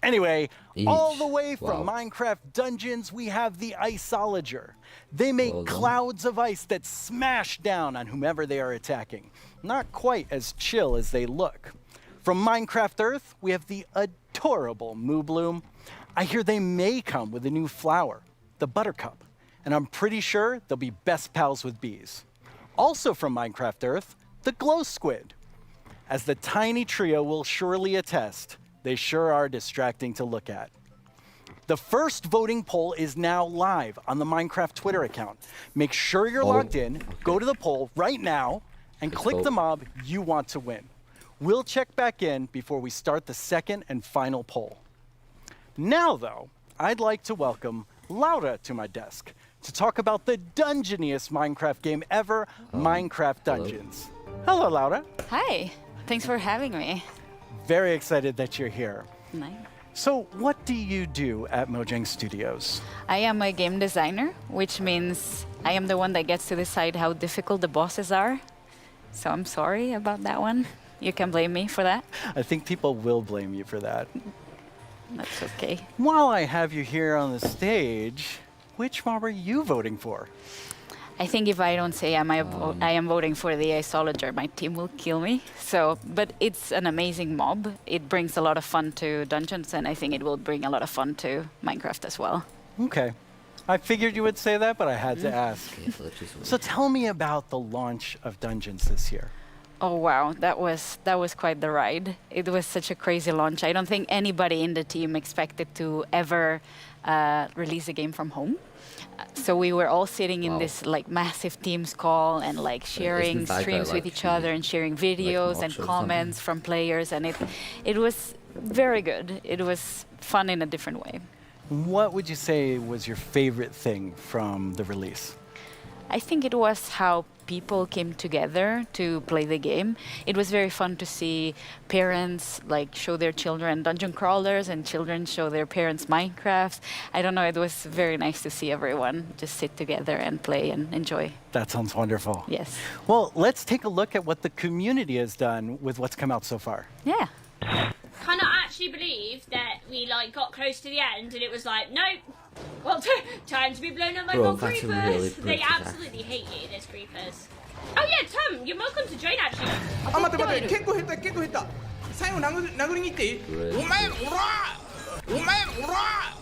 Anyway, all the way from Minecraft Dungeons, we have the Iceologer. They make clouds of ice that smash down on whomever they are attacking. Not quite as chill as they look. From Minecraft Earth, we have the adorable Moobloom. I hear they may come with a new flower, the Buttercup, and I'm pretty sure they'll be best pals with bees. Also from Minecraft Earth, the Glow Squid. As the tiny trio will surely attest, they sure are distracting to look at. The first voting poll is now live on the Minecraft Twitter account. Make sure you're logged in, go to the poll right now, and click the mob you want to win. We'll check back in before we start the second and final poll. Now, though, I'd like to welcome Laura to my desk to talk about the dungeoniest Minecraft game ever, Minecraft Dungeons. Hello, Laura. Hi, thanks for having me. Very excited that you're here. Nice. So what do you do at Mojang Studios? I am a game designer, which means I am the one that gets to decide how difficult the bosses are. So I'm sorry about that one. You can blame me for that. I think people will blame you for that. That's okay. While I have you here on the stage, which mob are you voting for? I think if I don't say I am voting for the Iceologer, my team will kill me. But it's an amazing mob. It brings a lot of fun to Dungeons, and I think it will bring a lot of fun to Minecraft as well. Okay. I figured you would say that, but I had to ask. So tell me about the launch of Dungeons this year. Oh wow, that was quite the ride. It was such a crazy launch. I don't think anybody in the team expected to ever release a game from home. So we were all sitting in this like massive Teams call and like sharing streams with each other and sharing videos and comments from players, and it was very good. It was fun in a different way. What would you say was your favorite thing from the release? I think it was how people came together to play the game. It was very fun to see parents like show their children dungeon crawlers and children show their parents Minecraft. I don't know, it was very nice to see everyone just sit together and play and enjoy. That sounds wonderful. Yes. Well, let's take a look at what the community has done with what's come out so far. Yeah. Cannot actually believe that we like got close to the end and it was like, nope. Well, time to be blown up by more creepers. Really they absolutely hate you, those creepers. Oh yeah, Tom, you're welcome to join actually. 待って結構減った最後殴りに行っていいお前オラ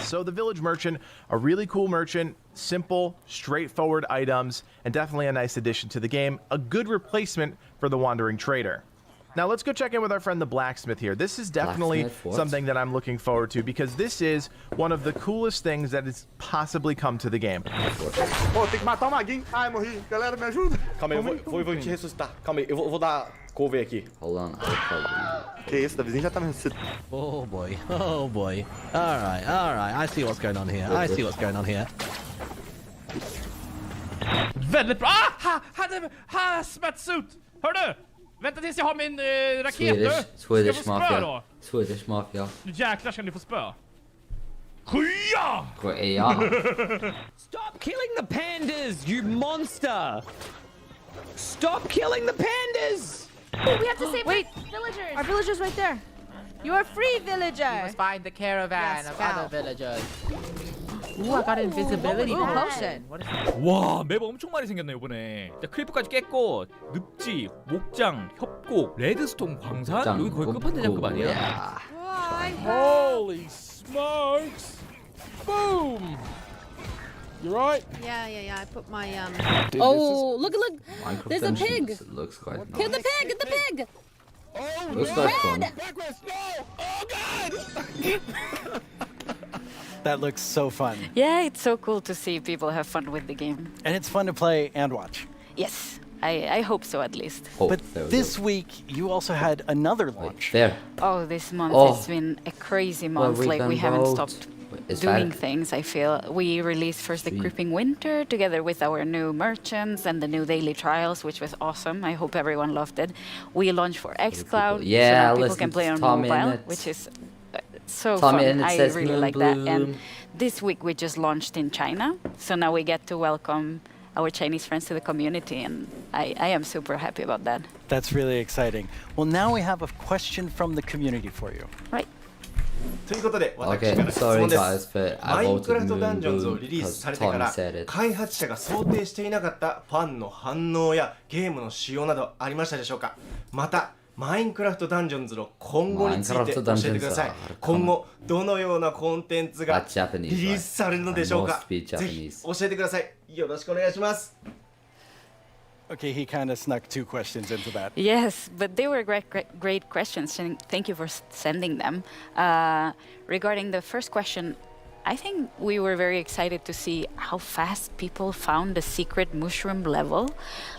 So the Village Merchant, a really cool merchant, simple, straightforward items, and definitely a nice addition to the game, a good replacement for the Wandering Trader. Now let's go check in with our friend the Blacksmith here. This is definitely something that I'm looking forward to because this is one of the coolest things that has possibly come to the game. Oh, tem que matar o maguinho. Ai, morri. Galera, me ajuda. Calma aí, eu vou te ressuscitar. Calma aí, eu vou dar cover aqui. Hold on. Que isso, Davizinho já tá me ressuscitando. Oh boy, oh boy. Alright, I see what's going on here. Väldigt bra! Hazmat-suit! Hör du? Vänta tills jag har min raket nu. Swedish Mafia. Swedish Mafia. Nu jäklar ska ni få spö. Stop killing the pandas, you monster! Stop killing the pandas! Oh, we have to save villagers. Our villagers right there. You are free, villager. We must find the caravan of other villagers. Ooh, I got invisibility potion. What is that? 와, 맵 엄청 많이 생겼네 이번에. 자, 클리프까지 깼고 늪지, 목장, 협곡, 레드스톤 광산. 여기 거의 끝판왕급 아니야? Holy smokes! Boom! You right? Yeah. I put my Dude, oh, look! There's a Dungeons pig. Looks quite nice. Kill the pig! Get the pig! Oh, looks like fun. Backwards, no! Oh God! That looks so fun. Yeah, it's so cool to see people have fun with the game. And it's fun to play and watch. Yes, I hope so at least. But this week, you also had another launch. Oh, this month it's been a crazy month. Like we haven't stopped doing things, I feel. We released first the Creeping Winter together with our new merchants and the new daily trials, which was awesome. I hope everyone loved it. We launched for xCloud, so now people can play on mobile, which is so fun. I really like that. And this week we just launched in China, so now we get to welcome our Chinese friends to the community, and I am super happy about that. That's really exciting. Well, now we have a question from the community for you. Right. ということで、私から質問です。マインクラフトダンジョンズをリリースされてから開発者が想定していなかったファンの反応やゲームの仕様などありましたでしょうか。またマインクラフトダンジョンズの今後について教えてください。今後どのようなコンテンツがリリースされるのでしょうか。ぜひ教えてください。よろしくお願いします。Okay, he kind of snuck two questions into that. Yes, but they were great questions, and thank you for sending them. Regarding the first question, I think we were very excited to see how fast people found the secret mushroom level.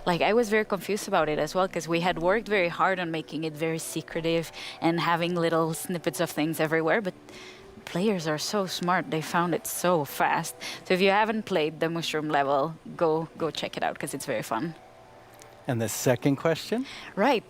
Like, I was very confused about it as well, because we had worked very hard on making it very secretive and having little snippets of things everywhere, but players are so smart. They found it so fast. So if you haven't played the mushroom level, go check it out, because it's very fun. And the second question? Right.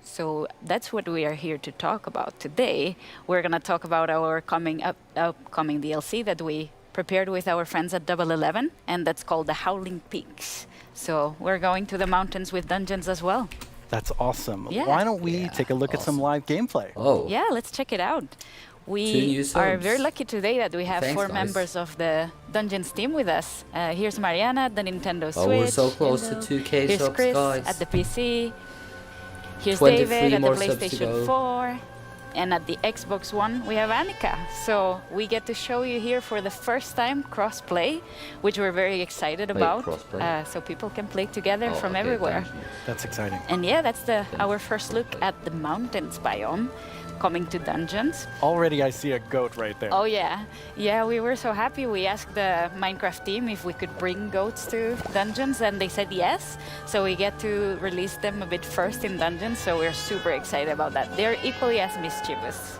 So that's what we are here to talk about today. We're going to talk about our upcoming DLC that we prepared with our friends at Double 11, and that's called the Howling Peaks. So we're going to the mountains with dungeons as well. That's awesome. Yeah. Why don't we take a look at some live gameplay? Oh. Yeah, let's check it out. We are very lucky today that we have four members of the Dungeons team with us. Here's Mariana at the Nintendo Switch. Oh, we're so close to 2K Here's subs, Chris guys. at the PC. Here's David at the PlayStation 4. And at the Xbox One, we have Annika. So we get to show you here for the first time cross-play, which we're very excited about. So people can play together from everywhere. That's exciting. And yeah, that's our first look at the mountains biome coming to Dungeons. Already I see a goat right there. Oh yeah. Yeah, we were so happy. We asked the Minecraft team if we could bring goats to Dungeons, and they said yes. So we get to release them a bit first in Dungeons, so we're super excited about that. They're equally as mischievous.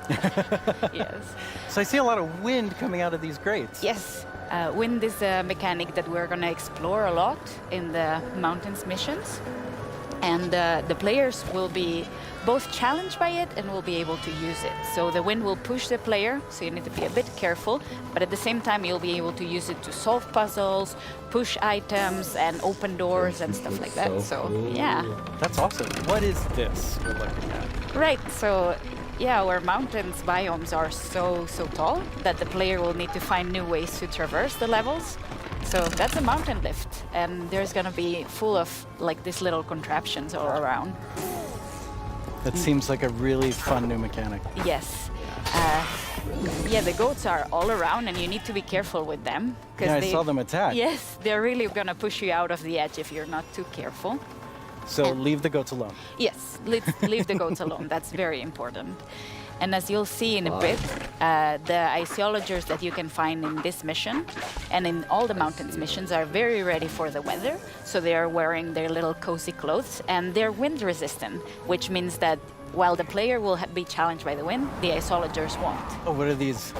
Yes. So I see a lot of wind coming out of these grates. Yes. Wind is a mechanic that we're going to explore a lot in the mountains missions. And the players will be both challenged by it and will be able to use it. So the wind will push the player, so you need to be a bit careful, but at the same time you'll be able to use it to solve puzzles, push items, and open doors and stuff like that. So yeah. That's awesome. What is this we're looking at? Right, so yeah, our mountains biomes are so tall that the player will need to find new ways to traverse the levels. So that's a mountain lift, and there's gonna be full of like these little contraptions all around. That seems like a really fun new mechanic. Yes. Yeah, the goats are all around, and you need to be careful with them. Yeah, I saw them attack. Yes, they're really gonna push you out of the edge if you're not too careful. So leave the goats alone. Yes, leave the goats alone. That's very important. And as you'll see in a bit, the iceologers that you can find in this mission and in all the mountains missions are very ready for the weather. So they are wearing their little cozy clothes, and they're wind resistant, which means that while the player will be challenged by the wind, the iceologers won't. Oh, what are these?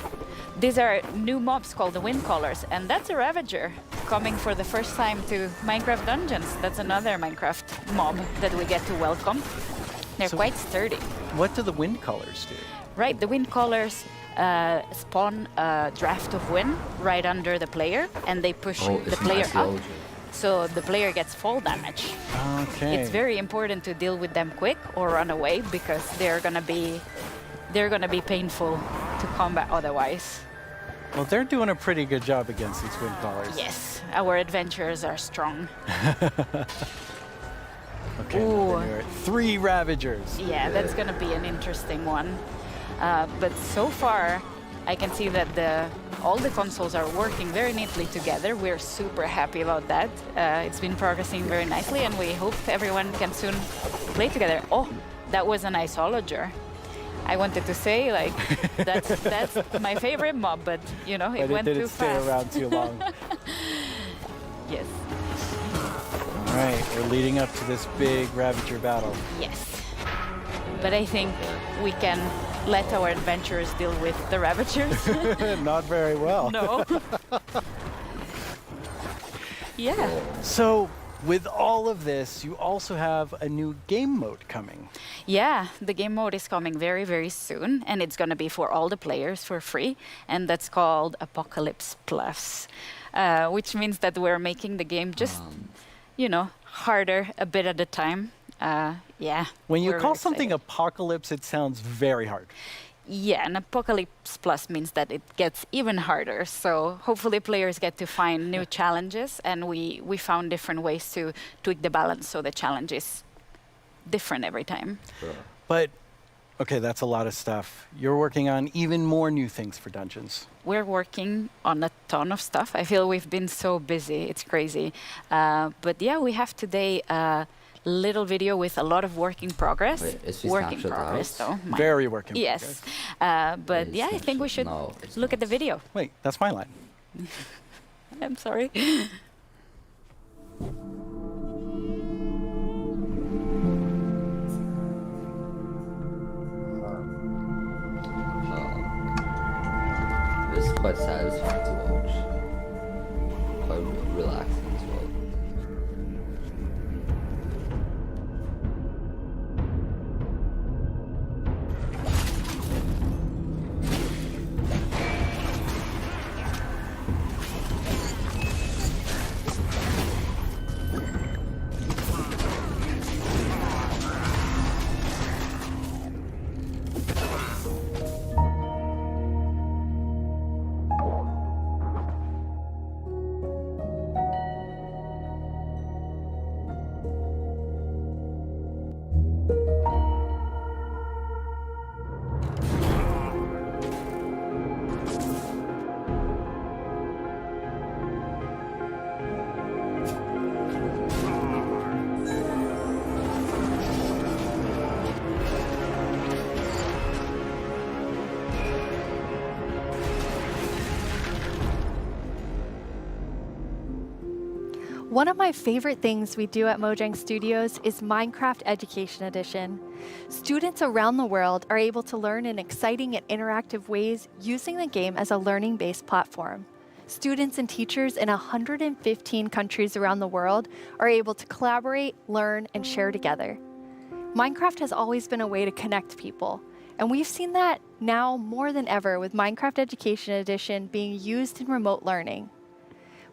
These are new mobs called the wind callers, and that's a Ravager coming for the first time to Minecraft Dungeons. That's another Minecraft mob that we get to welcome. They're quite sturdy. What do the wind callers do? Right, the wind callers spawn a draft of wind right under the player, and they push the player up. So the player gets fall damage. Okay. It's very important to deal with them quick or run away, because they're gonna be painful to combat otherwise. Well, they're doing a pretty good job against these wind callers. Yes, our adventurers are strong. Okay, 3 Ravagers. Yeah, that's gonna be an interesting one. But so far, I can see that all the consoles are working very neatly together. We're super happy about that. It's been progressing very nicely, and we hope everyone can soon play together. Oh, that was an iceologer. I wanted to say, like, that's my favorite mob, but you know, it went too fast. But it didn't stay around too long. Yes. All right, we're leading up to this big Ravager battle. Yes. But I think we can let our adventurers deal with the Ravagers. Not very well. No. Yeah. So, with all of this, you also have a new game mode coming. Yeah, the game mode is coming very, very soon, and it's going to be for all the players for free, and that's called Apocalypse Plus, which means that we're making the game just, you know, harder a bit at a time. Yeah. When you call something Apocalypse, it sounds very hard. Yeah, and Apocalypse Plus means that it gets even harder. So hopefully players get to find new challenges, and we found different ways to tweak the balance so the challenge is different every time. But, okay, that's a lot of stuff. You're working on even more new things for Dungeons. We're working on a ton of stuff. I feel we've been so busy. It's crazy. But yeah, we have today little video with a lot of work in progress. Work in progress, though. Very work in progress. But yeah, I think we should look at the video. Wait, that's my line. I'm sorry. This is quite satisfying to watch. Quite relaxing as well. One of my favorite things we do at Mojang Studios is Minecraft Education Edition. Students around the world are able to learn in exciting and interactive ways using the game as a learning-based platform. Students and teachers in 115 countries around the world are able to collaborate, learn, and share together. Minecraft has always been a way to connect people, and we've seen that now more than ever with Minecraft Education Edition being used in remote learning.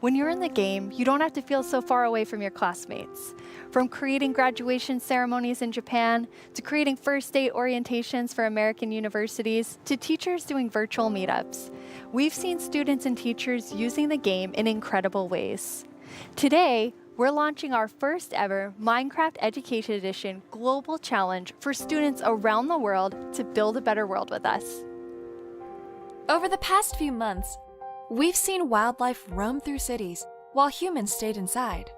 When you're in the game, you don't have to feel so far away from your classmates. From creating graduation ceremonies in Japan, to creating first day orientations for American universities, to teachers doing virtual meetups, we've seen students and teachers using the game in incredible ways. Today, we're launching our first ever Minecraft Education Edition Global Challenge for students around the world to build a better world with us. Over the past few months, we've seen wildlife roam through cities while humans stayed inside.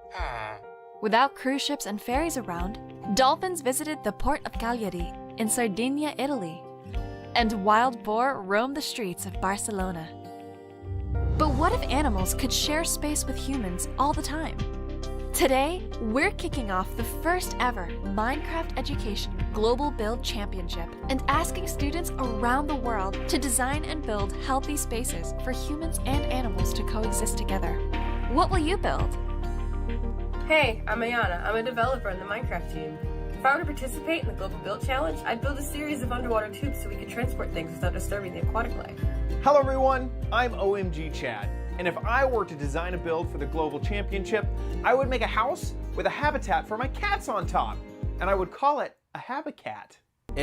Without cruise ships and ferries around, dolphins visited the port of Cagliari in Sardinia, Italy, and wild boar roamed the streets of Barcelona. But what if animals could share space with humans all the time? Today, we're kicking off the first ever Minecraft Education Global Build Championship and asking students around the world to design and build healthy spaces for humans and animals to coexist together. What will you build? Hey, I'm Ayana. I'm a developer in the Minecraft team. If I were to participate in the Global Build Challenge, I'd build a series of underwater tubes so we could transport things without disturbing the aquatic life. Hello everyone, I'm OMG Chad, and if I were to design a build for the Global Championship, I would make a house with a habitat for my cats on top, and I would call it a Habicat.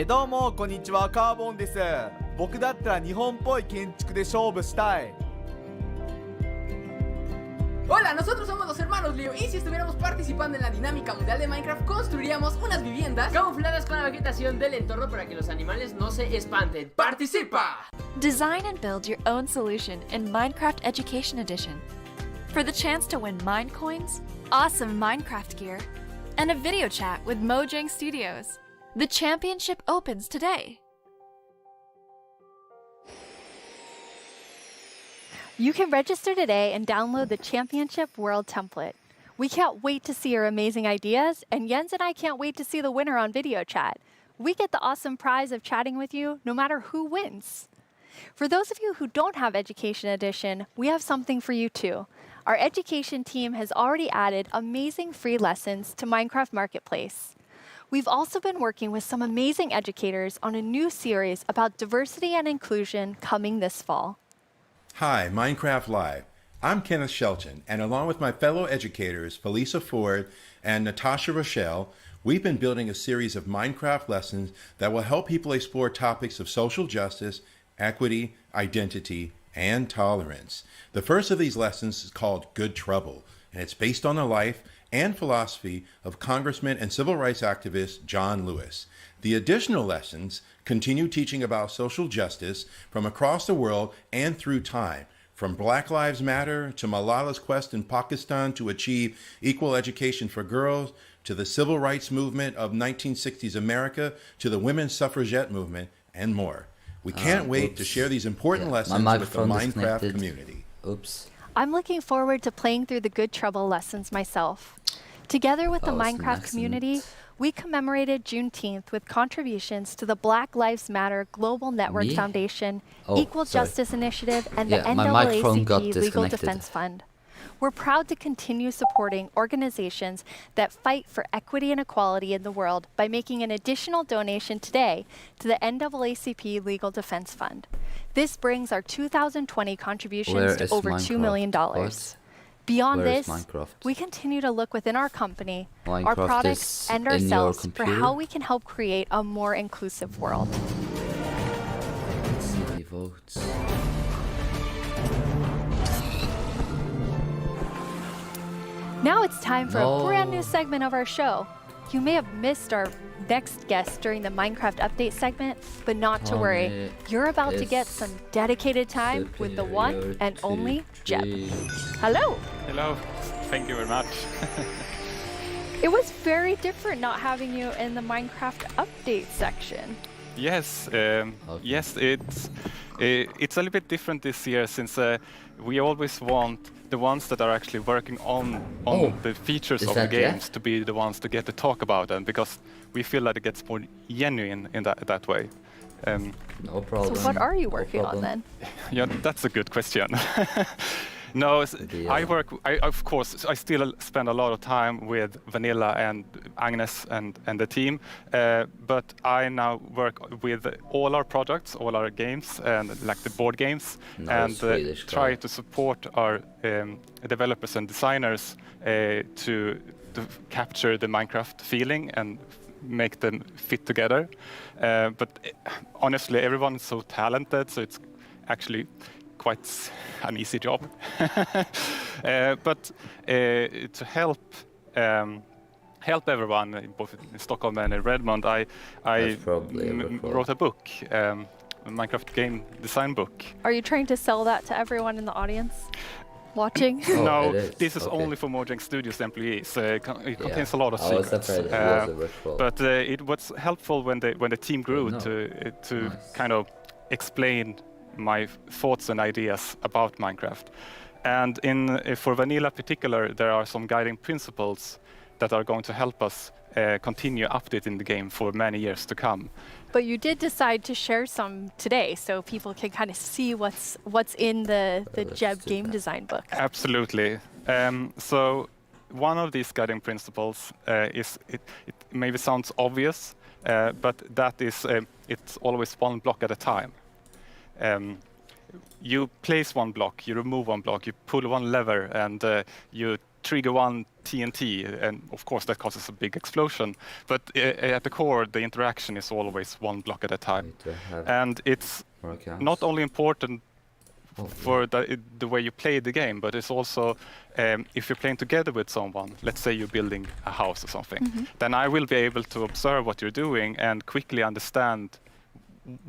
どうもこんにちは、カーボンです。僕だったら日本っぽい建築で勝負したい。 Hola, nosotros somos los hermanos Leo y si estuviéramos participando en la dinámica mundial de Minecraft construiríamos unas viviendas camufladas con la vegetación del entorno para que los animales no se espanten. ¡Participa! Design and build your own solution in Minecraft Education Edition. For the chance to win Mine Coins, awesome Minecraft gear, and a video chat with Mojang Studios. The championship opens today. You can register today and download the Championship World Template. We can't wait to see your amazing ideas, and Jens and I can't wait to see the winner on video chat. We get the awesome prize of chatting with you no matter who wins. For those of you who don't have Education Edition, we have something for you too. Our education team has already added amazing free lessons to Minecraft Marketplace. We've also been working with some amazing educators on a new series about diversity and inclusion coming this fall. Hi, Minecraft Live. I'm Kenneth Shelton, and along with my fellow educators, Felisa Ford and Natasha Rochelle, we've been building a series of Minecraft lessons that will help people explore topics of social justice, equity, identity, and tolerance. The first of these lessons is called Good Trouble, and it's based on the life and philosophy of Congressman and civil rights activist John Lewis. The additional lessons continue teaching about social justice from across the world and through time, from Black Lives Matter to Malala's quest in Pakistan to achieve equal education for girls, to the civil rights movement of 1960s America, to the women's suffragette movement, and more. We can't wait to share these important lessons with the Minecraft community. Oops. I'm looking forward to playing through the Good Trouble lessons myself. Together with the Minecraft community, we commemorated Juneteenth with contributions to the Black Lives Matter Global Network Foundation, Equal Justice Initiative, and the NAACP Legal Defense Fund. We're proud to continue supporting organizations that fight for equity and equality in the world by making an additional donation today to the NAACP Legal Defense Fund. This brings our 2020 contributions to over $2 million. Beyond this, we continue to look within our company, our products, and ourselves for how we can help create a more inclusive world. Let's see the votes. Now it's time for a brand new segment of our show. You may have missed our next guest during the Minecraft update segment, but not to worry. You're about to get some dedicated time with the one and only Jeb. Hello. Hello. Thank you very much. It was very different not having you in the Minecraft update section. Yes, yes, It's a little bit different this year since we always want the ones that are actually working on the features of the games to be the ones to get to talk about them, because we feel that it gets more genuine in that way. No problem. So what are you working on then? Yeah, that's a good question. No, of course, I still spend a lot of time with Vanilla and Agnes and the team, but I now work with all our products, all our games, and like the board games, and try to support our developers and designers to capture the Minecraft feeling and make them fit together. But honestly, everyone is so talented, so it's actually quite an easy job. But to help everyone, both in Stockholm and in Redmond, I wrote a book, a Minecraft game design book. Are you trying to sell that to everyone in the audience watching? No, this is only for Mojang Studios employees. It contains a lot of secrets. But it was helpful when the team grew to kind of explain my thoughts and ideas about Minecraft. And for Vanilla particular, there are some guiding principles that are going to help us continue updating the game for many years to come. But you did decide to share some today, so people can kind of see what's in the Jeb game design book. Absolutely. So one of these guiding principles is, it maybe sounds obvious, but that is it's always one block at a time. You place one block, you remove one block, you pull one lever, and you trigger one TNT, and of course that causes a big explosion. But at the core, the interaction is always one block at a time. And it's not only important for the way you play the game, but it's also if you're playing together with someone, let's say you're building a house or something, then I will be able to observe what you're doing and quickly understand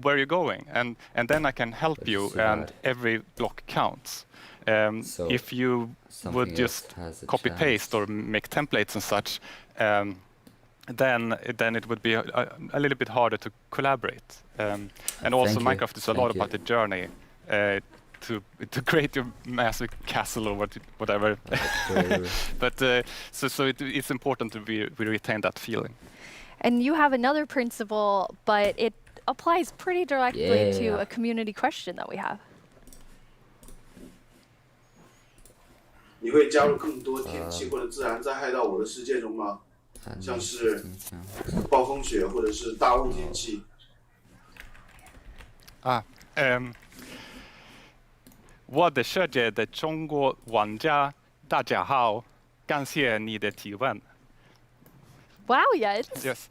where you're going, and then I can help you, and every block counts. If you would just copy paste or make templates and such, then it would be a little bit harder to collaborate. And also Minecraft is a lot about the journey to create your massive castle or whatever. But so it's important to we retain that feeling. And you have another principle, but it applies pretty directly to a community question that we have. 你会加入更多天气或者自然灾害到我的世界中吗？像是暴风雪或者是大雾天气。我的世界的中国玩家大家好，感谢你的提问。Wow, yes. Yes.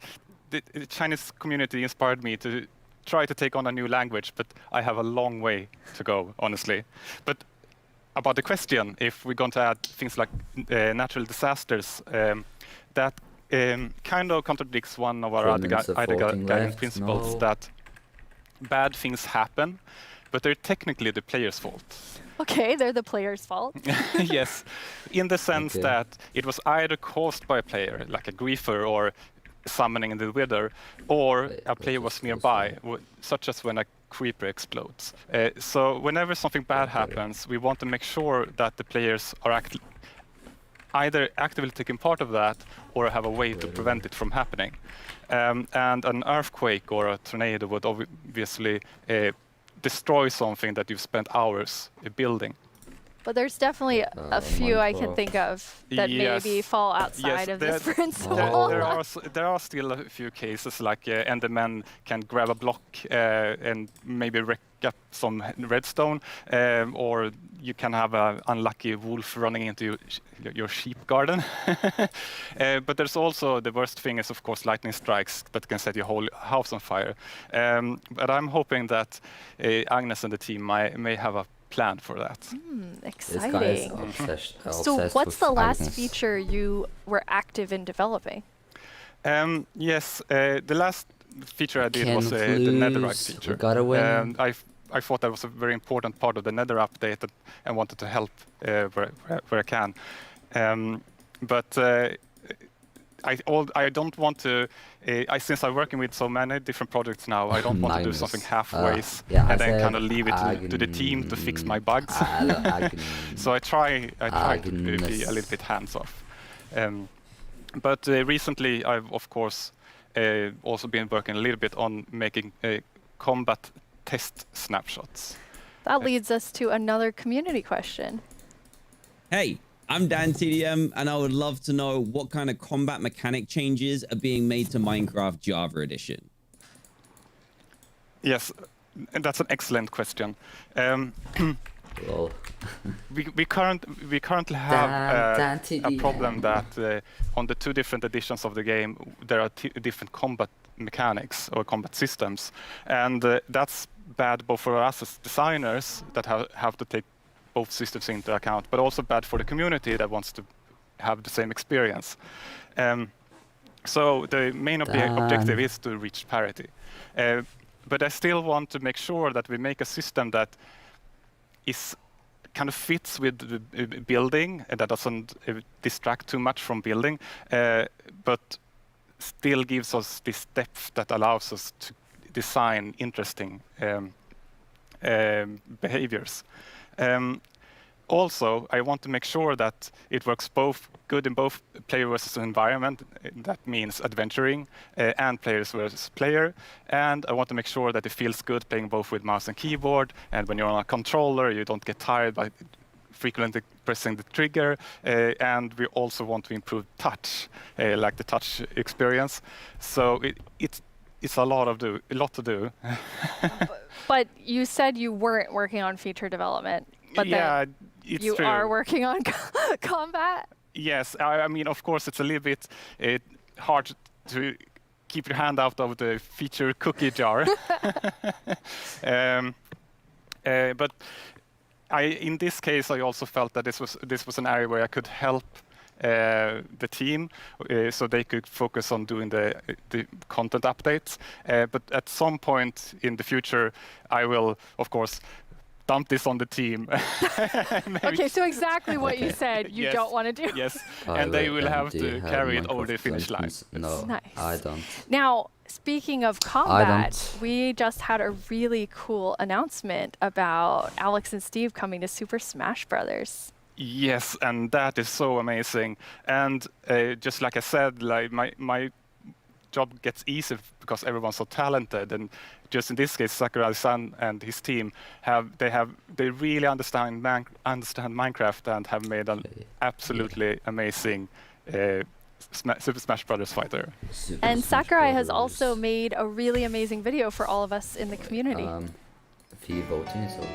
The Chinese community inspired me to try to take on a new language, but I have a long way to go, honestly. But about the question, if we're going to add things like natural disasters, that kind of contradicts one of our other guiding principles, that bad things happen, but they're technically the player's fault. Okay, they're the player's fault. Yes, in the sense that it was either caused by a player, like a griefer or summoning the wither, or a player was nearby, such as when a creeper explodes. So whenever something bad happens, we want to make sure that the players are either actively taking part of that or have a way to prevent it from happening. And an earthquake or a tornado would obviously destroy something that you've spent hours building. But there's definitely a few I can think of that maybe fall outside of this principle. There are still a few cases, like Endermen can grab a block and maybe wreck up some redstone, or you can have an unlucky wolf running into your sheep garden. But there's also, the worst thing is of course lightning strikes that can set your whole house on fire. But I'm hoping that Agnes and the team may have a plan for that. Exciting. So what's the last feature you were active in developing? Yes, the last feature I did was the netherite feature. And I thought that was a very important part of the nether update and wanted to help where I can. But I don't want to. Since I'm working with so many different projects now, I don't want to do something halfway and then kind of leave it to the team to fix my bugs. So I try to be a little bit hands off. But recently, I've of course also been working a little bit on making combat test snapshots. That leads us to another community question. Hey, I'm Dan TDM, and I would love to know what kind of combat mechanic changes are being made to Minecraft Java Edition. Yes, and that's an excellent question. we currently have a problem that on the 2 different editions of the game there are different combat mechanics or combat systems, and that's bad both for us as designers that have to take both systems into account, but also bad for the community that wants to have the same experience. So the main objective is to reach parity. But I still want to make sure that we make a system that is kind of fits with the building and that doesn't distract too much from building, but still gives us this depth that allows us to design interesting behaviors. Also, I want to make sure that it works both good in both player versus environment. That means adventuring and players versus player. And I want to make sure that it feels good playing both with mouse and keyboard. And when you're on a controller, you don't get tired by frequently pressing the trigger. And we also want to improve touch, like the touch experience. So it's a lot to do. But you said you weren't working on feature development. But yeah, it's you true. are working on combat? Yes, I mean, of course, it's a little bit hard to keep your hand out of the feature cookie jar. But in this case, I also felt that this was an area where I could help the team, so they could focus on doing the content updates. But at some point in the future, I will, of course, dump this on the team. Okay, so exactly what you said you don't want to do. Yes, and they will have to carry it over the finish line. No, nice. I don't. Now, speaking of combat, we just had a really cool announcement about Alex and Steve coming to Super Smash Brothers. Yes, and that is so amazing. And just like I said, like my job gets easier because everyone's so talented. And just in this case, Sakurai-san and his team they really understand Minecraft and have made an absolutely amazing Super Smash Brothers fighter. And Sakurai has also made a really amazing video for all of us in the community. Fee voting is over.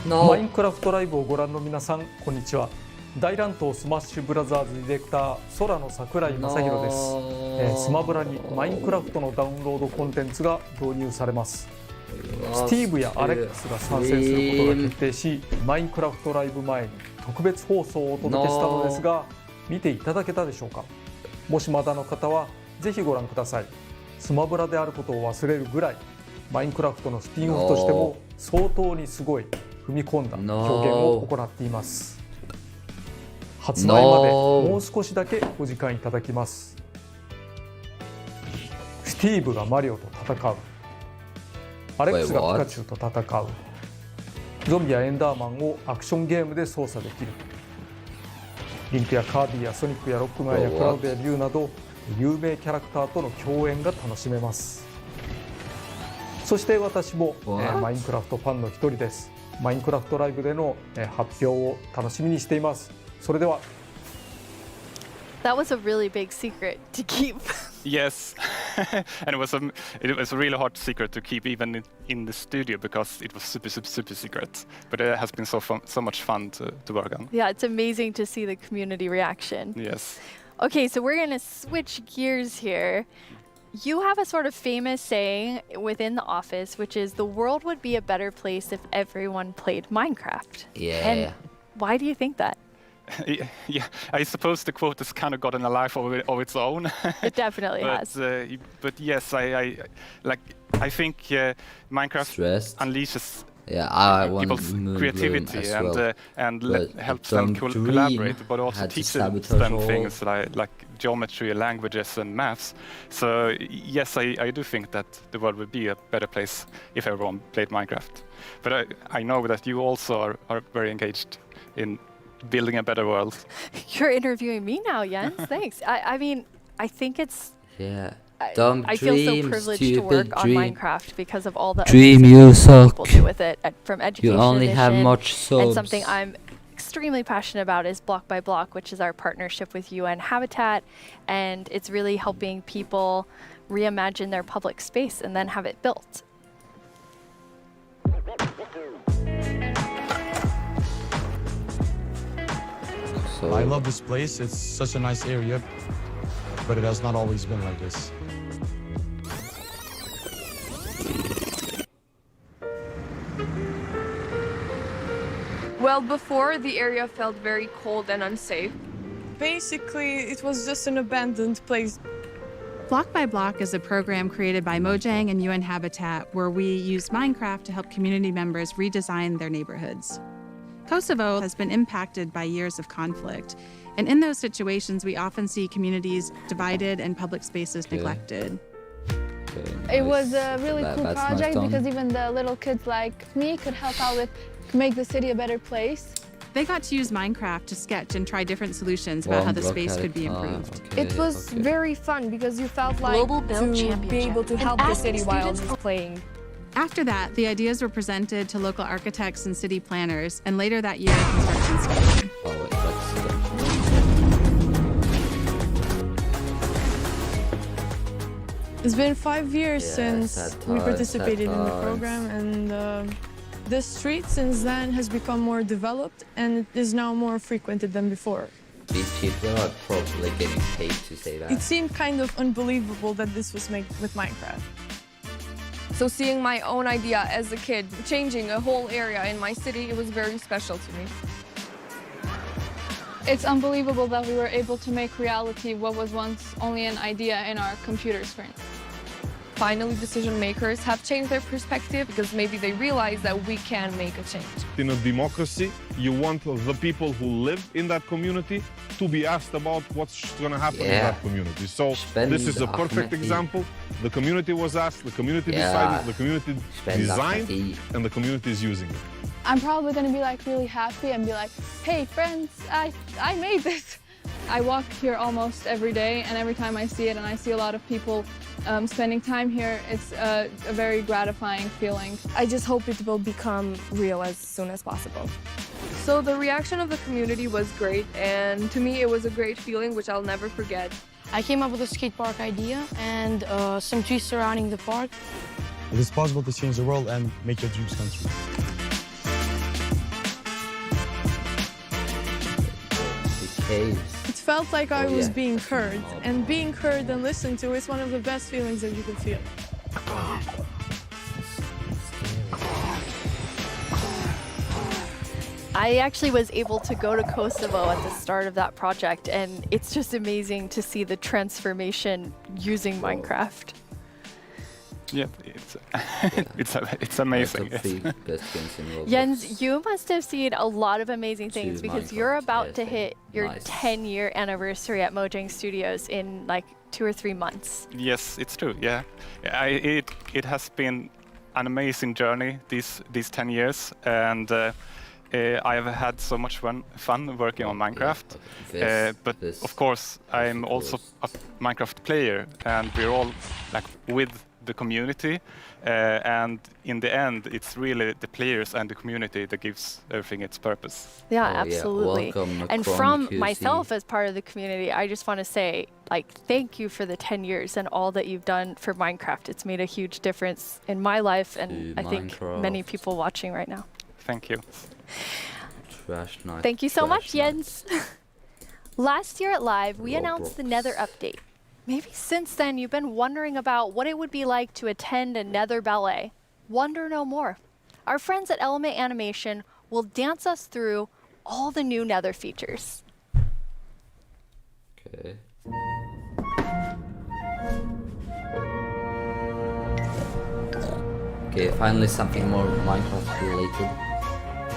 マインクラフトライブをご覧の皆さん、こんにちは。大乱闘スマッシュブラザーズディレクター空の桜井正宏です。スマブラにマインクラフトのダウンロードコンテンツが導入されます。スティーブやアレックスが参戦することが決定し、マインクラフトライブ前に特別放送をお届けしたのですが、見ていただけたでしょうか。もしまだの方はぜひご覧ください。スマブラであることを忘れるぐらい、マインクラフトのスピンオフとしても相当にすごい踏み込んだ表現を行っています。発売までもう少しだけお時間いただきます。スティーブがマリオと戦う。アレックスがピカチュウと戦う。ゾンビやエンダーマンをアクションゲームで操作できる。リンクやカービィやソニックやロックマンやクラウドやリュウなど有名キャラクターとの共演が楽しめます。そして私もマインクラフトファンの一人です。マインクラフトライブでの発表を楽しみにしています。それでは。That was a really big secret to keep. Yes, and it was a really hard secret to keep even in the studio because it was super secret. But it has been so much fun to work on. Yeah, it's amazing to see the community reaction. Yes. Okay, so we're gonna switch gears here. You have a sort of famous saying within the office, which is the world would be a better place if everyone played Minecraft. Yeah. And why do you think that? Yeah, I suppose the quote has kind of gotten a life of its own. It definitely has. But yes, I think Minecraft unleashes Yeah, I want people's Moonbloom creativity as and well, helps them Don't Dream collaborate, but also had to teaches them sabotage things like geometry, languages, and maths. So yes, I do think that the world would be a better place if everyone played Minecraft. But I know that you also are very engaged in building a better world. You're interviewing me now, Jens. Thanks. I mean, I think it's. Yeah. I feel so privileged to work on Minecraft because of all the Dream, you suck. people do with it, from education You only have mission, much and subs. something I'm extremely passionate about is Block by Block, which is our partnership with UN Habitat, and it's really helping people reimagine their public space and then have it built. I love this place. It's such a nice area, but it has not always been like this. Well, before, the area felt very cold and unsafe. Basically, it was just an abandoned place. Block by Block is a program created by Mojang and UN Habitat where we use Minecraft to help community members redesign their neighborhoods. Kosovo has been impacted by years of conflict, and in those situations, we often see communities divided and public spaces neglected. It was a really cool project because even the little kids like me could help out with make the city a better place. They got to use Minecraft to sketch and try different solutions about how the space could be improved. It was very fun because you felt like Global Build to Championship. be able to help the city while students just playing. After that, the ideas were presented to local architects and city planners, and later that year, construction started. It's been 5 years since sad we times, participated in the sad program, and the street since then has become more developed and it is now more frequented than before. These people are probably getting paid to say that. It seemed kind of unbelievable that this was made with Minecraft. So seeing my own idea as a kid, changing a whole area in my city, it was very special to me. It's unbelievable that we were able to make reality what was once only an idea in our computer screen. Finally, decision makers have changed their perspective because maybe they realize that we can make a change. In a democracy, you want the people who live in that community to be asked about what's going to happen in that community. So this is a perfect example. The community was asked, the community decided, the community designed, and the community is using it. I'm probably gonna be like really happy and be like, hey friends, I made this. I walk here almost every day, and every time I see it and I see a lot of people spending time here, it's a very gratifying feeling. I just hope it will become real as soon as possible. So the reaction of the community was great, and to me it was a great feeling which I'll never forget. I came up with a skate park idea and some trees surrounding the park. It is possible to change the world and make your dreams come true. It felt like I was being heard, and being heard and listened to is one of the best feelings that you can feel. I actually was able to go to Kosovo at the start of that project, and it's just amazing to see the transformation using Minecraft. Yeah, it's amazing. Jens, you must have seen a lot of amazing things because you're about to hit your 10-year anniversary at Mojang Studios in like 2 or 3 months. Yes, it's true. Yeah, it has been an amazing journey these 10 years, and I have had so much fun working on Minecraft. But of course, I'm also a Minecraft player, and we're all like with the community, and in the end it's really the players and the community that gives everything its purpose. Yeah, absolutely. And from myself as part of the community, I just want to say, like, thank you for the 10 years and all that you've done for Minecraft. It's made a huge difference in my life, and I think many people watching right now. Thank you. Thank you so much, Jens. Last year at Live, we announced the Nether update. Maybe since then you've been wondering about what it would be like to attend a Nether ballet. Wonder no more. Our friends at Element Animation will dance us through all the new Nether features. Okay. Okay, finally something more Minecraft related.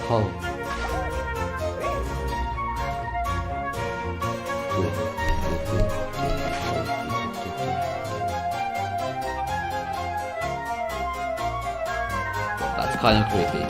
Oh. That's kind of creepy.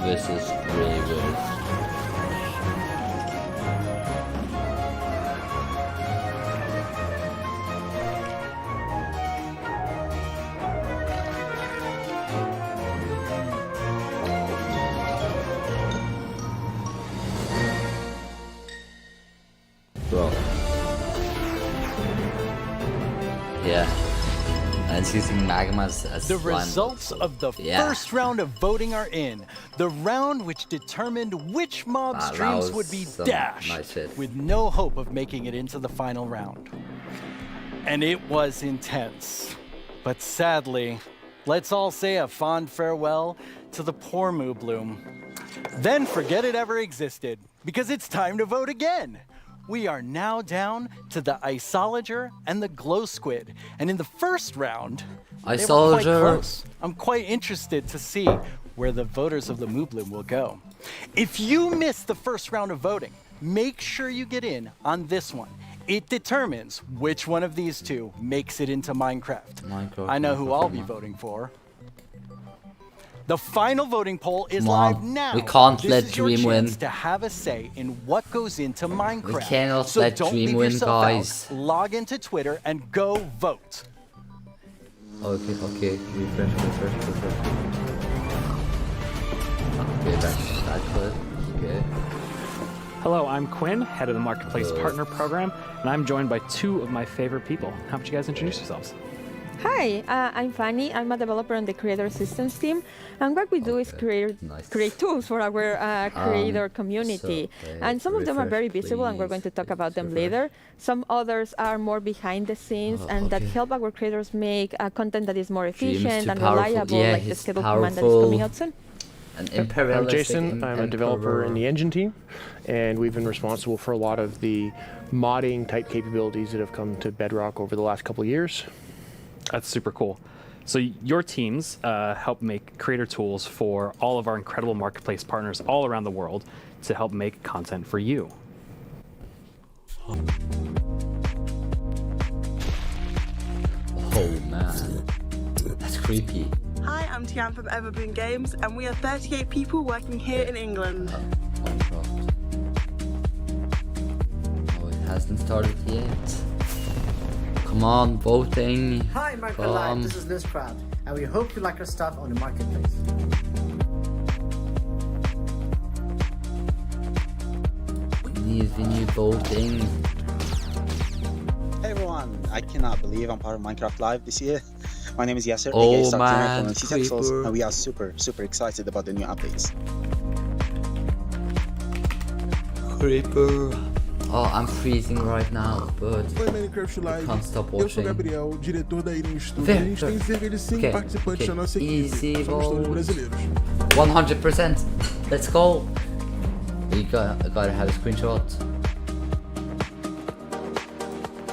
This is really good. Bro. Yeah. And using magmas as the slime. results of the first round of voting are in. The round which determined which mob streams would be dashed, with no hope of making it into the final round. And it was intense. But sadly, let's all say a fond farewell to the poor Moobloom. Then forget it ever existed, because it's time to vote again. We are now down to the Isolager and the Glow Squid. And in the first round, they were quite close. I'm quite interested to see where the voters of the Moobloom will go. If you missed the first round of voting, make sure you get in on this one. It determines which one of these two makes it into Minecraft. I know who I'll be voting for. The final voting poll is live now. We can't let This is your Dream win. chance to have a say in what goes into Minecraft. We cannot so let don't Dream leave win, yourself guys. out. Log into Twitter and go vote. Okay. Refresh. Okay, that's good. Okay. Hello, I'm Quinn, head of the Marketplace Partner Program, and I'm joined by two of my favorite people. How about you guys introduce yourselves? Hi, I'm Fanny. I'm a developer on the Creator Systems team, and what we do is create tools for our creator community. And some of them are very visible, and we're going to talk about them later. Some others are more behind the scenes, and that help our creators make content that is more efficient and reliable, like the scheduled command that is coming out soon. I'm Jason. I'm a developer in the engine team, and we've been responsible for a lot of the modding type capabilities that have come to Bedrock over the last couple of years. That's super cool. So your teams help make creator tools for all of our incredible marketplace partners all around the world to help make content for you. Oh man, that's creepy. Hi, I'm Tian from Everboon Games, and we are 38 people working here in England. Oh, it hasn't started yet. Come on, voting. Hi, Minecraft Live. This is Lizcraft, and we hope you like our stuff on the marketplace. We need voting. Hey everyone, I cannot believe I'm part of Minecraft Live this year. My name is Yasser, Oh aka man, Creeper, and we are super excited about the new updates. Creeper. Oh, I'm freezing right now, but Oi, Minecraft Live. can't stop Eu sou watching. Gabriel, diretor da Irim Studio. A gente tem cerca de 100 participantes na nossa equipe. Somos todos brasileiros. 100%. Let's go. We gotta have a screenshot.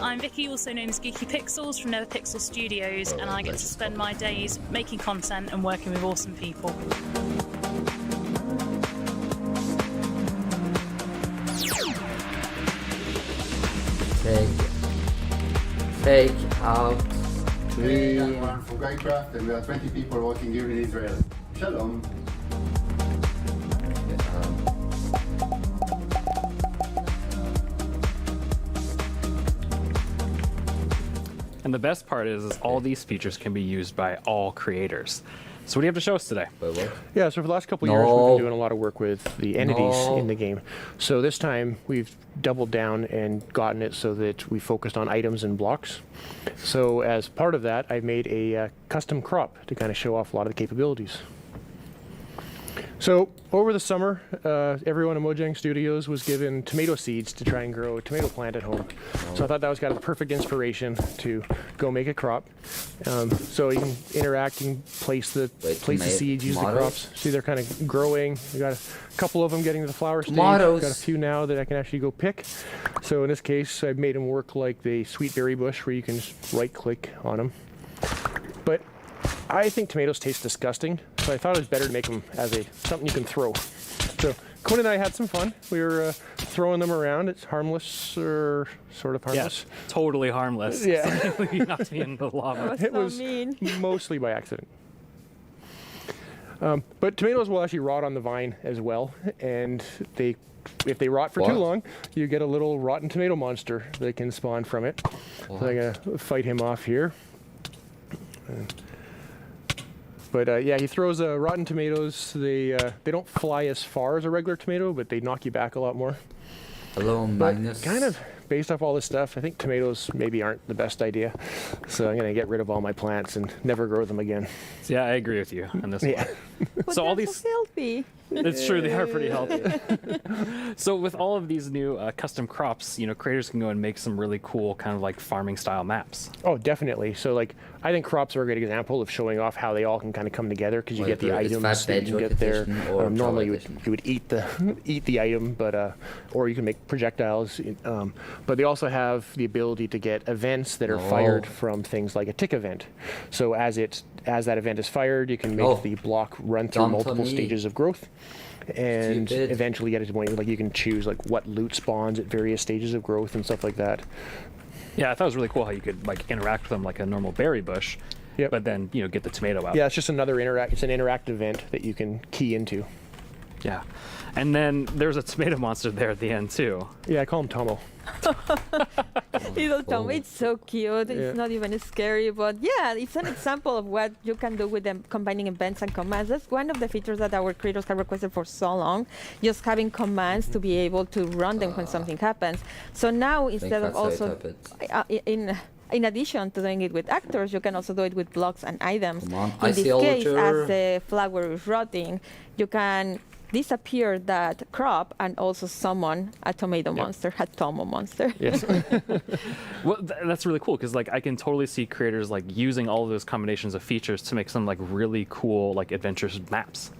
I'm Vicky, also known as Geeky Pixels from NetherPixel Studios, and I get to spend my days making content and working with awesome people. Take out three. Everyone from Minecraft, and we are 20 people working here in Israel. Shalom. And the best part is all these features can be used by all creators. So what do you have to show us today? Yeah, so for the last couple of years, we've been doing a lot of work with the entities in the game. So this time, we've doubled down and gotten it so that we focused on items and blocks. So as part of that, I made a custom crop to kind of show off a lot of the capabilities. So over the summer, everyone at Mojang Studios was given tomato seeds to try and grow a tomato plant at home. So I thought that was kind of the perfect inspiration to go make a crop. So you can interact, you can place the seeds, use the crops. See, they're kind of growing. We got a couple of them getting to the flower stage. Got a few now that I can actually go pick. So in this case, I've made them work like the sweet berry bush, where you can just right-click on them. But I think tomatoes taste disgusting, so I thought it was better to make them as something you can throw. So Quinn and I had some fun. We were throwing them around. It's harmless, or sort of harmless. Yeah, totally harmless. Yeah. You knocked me in the lava. It was mostly by accident. But tomatoes will actually rot on the vine as well, and if they rot for too long, you get a little rotten tomato monster that can spawn from it. So I'm gonna fight him off here. But yeah, he throws rotten tomatoes. They don't fly as far as a regular tomato, but they knock you back a lot more. Hello, Magnus. But kind of based off all this stuff, I think tomatoes maybe aren't the best idea. So I'm gonna get rid of all my plants and never grow them again. Yeah, I agree with you on this one. But So all they're these so healthy. It's true, they are pretty healthy. So with all of these new custom crops, creators can go and make some really cool kind of like farming style maps. Oh, definitely. So like, I think crops are a great example of showing off how they all can kind of come together, because you get the items that you can get there. Normally you would eat the item, but or you can make projectiles. But they also have the ability to get events that are fired from things like a tick event. So as that event is fired, you can make the block run through multiple stages of growth, and eventually get it to the point where you can choose like what loot spawns at various stages of growth and stuff like that. Yeah, I thought it was really cool how you could like interact with them like a normal berry bush, but then get the tomato out. Yeah, it's just another it's an interactive event that you can key into. Yeah, and then there's a tomato monster there at the end too. Yeah, I call him Tomo. Little Tomo, it's so cute. It's not even scary, but yeah, it's an example of what you can do with them combining events and commands. That's one of the features that our creators have requested for so long, just having commands to be able to run them when something happens. So now instead of also in addition to doing it with actors, you can also do it with blocks and items. In this case, as the flower is rotting, you can disappear that crop and also summon a tomato monster, a Tomo monster. Yes. Well, that's really cool, because like I can totally see creators like using all of those combinations of features to make some like really cool like adventurous maps.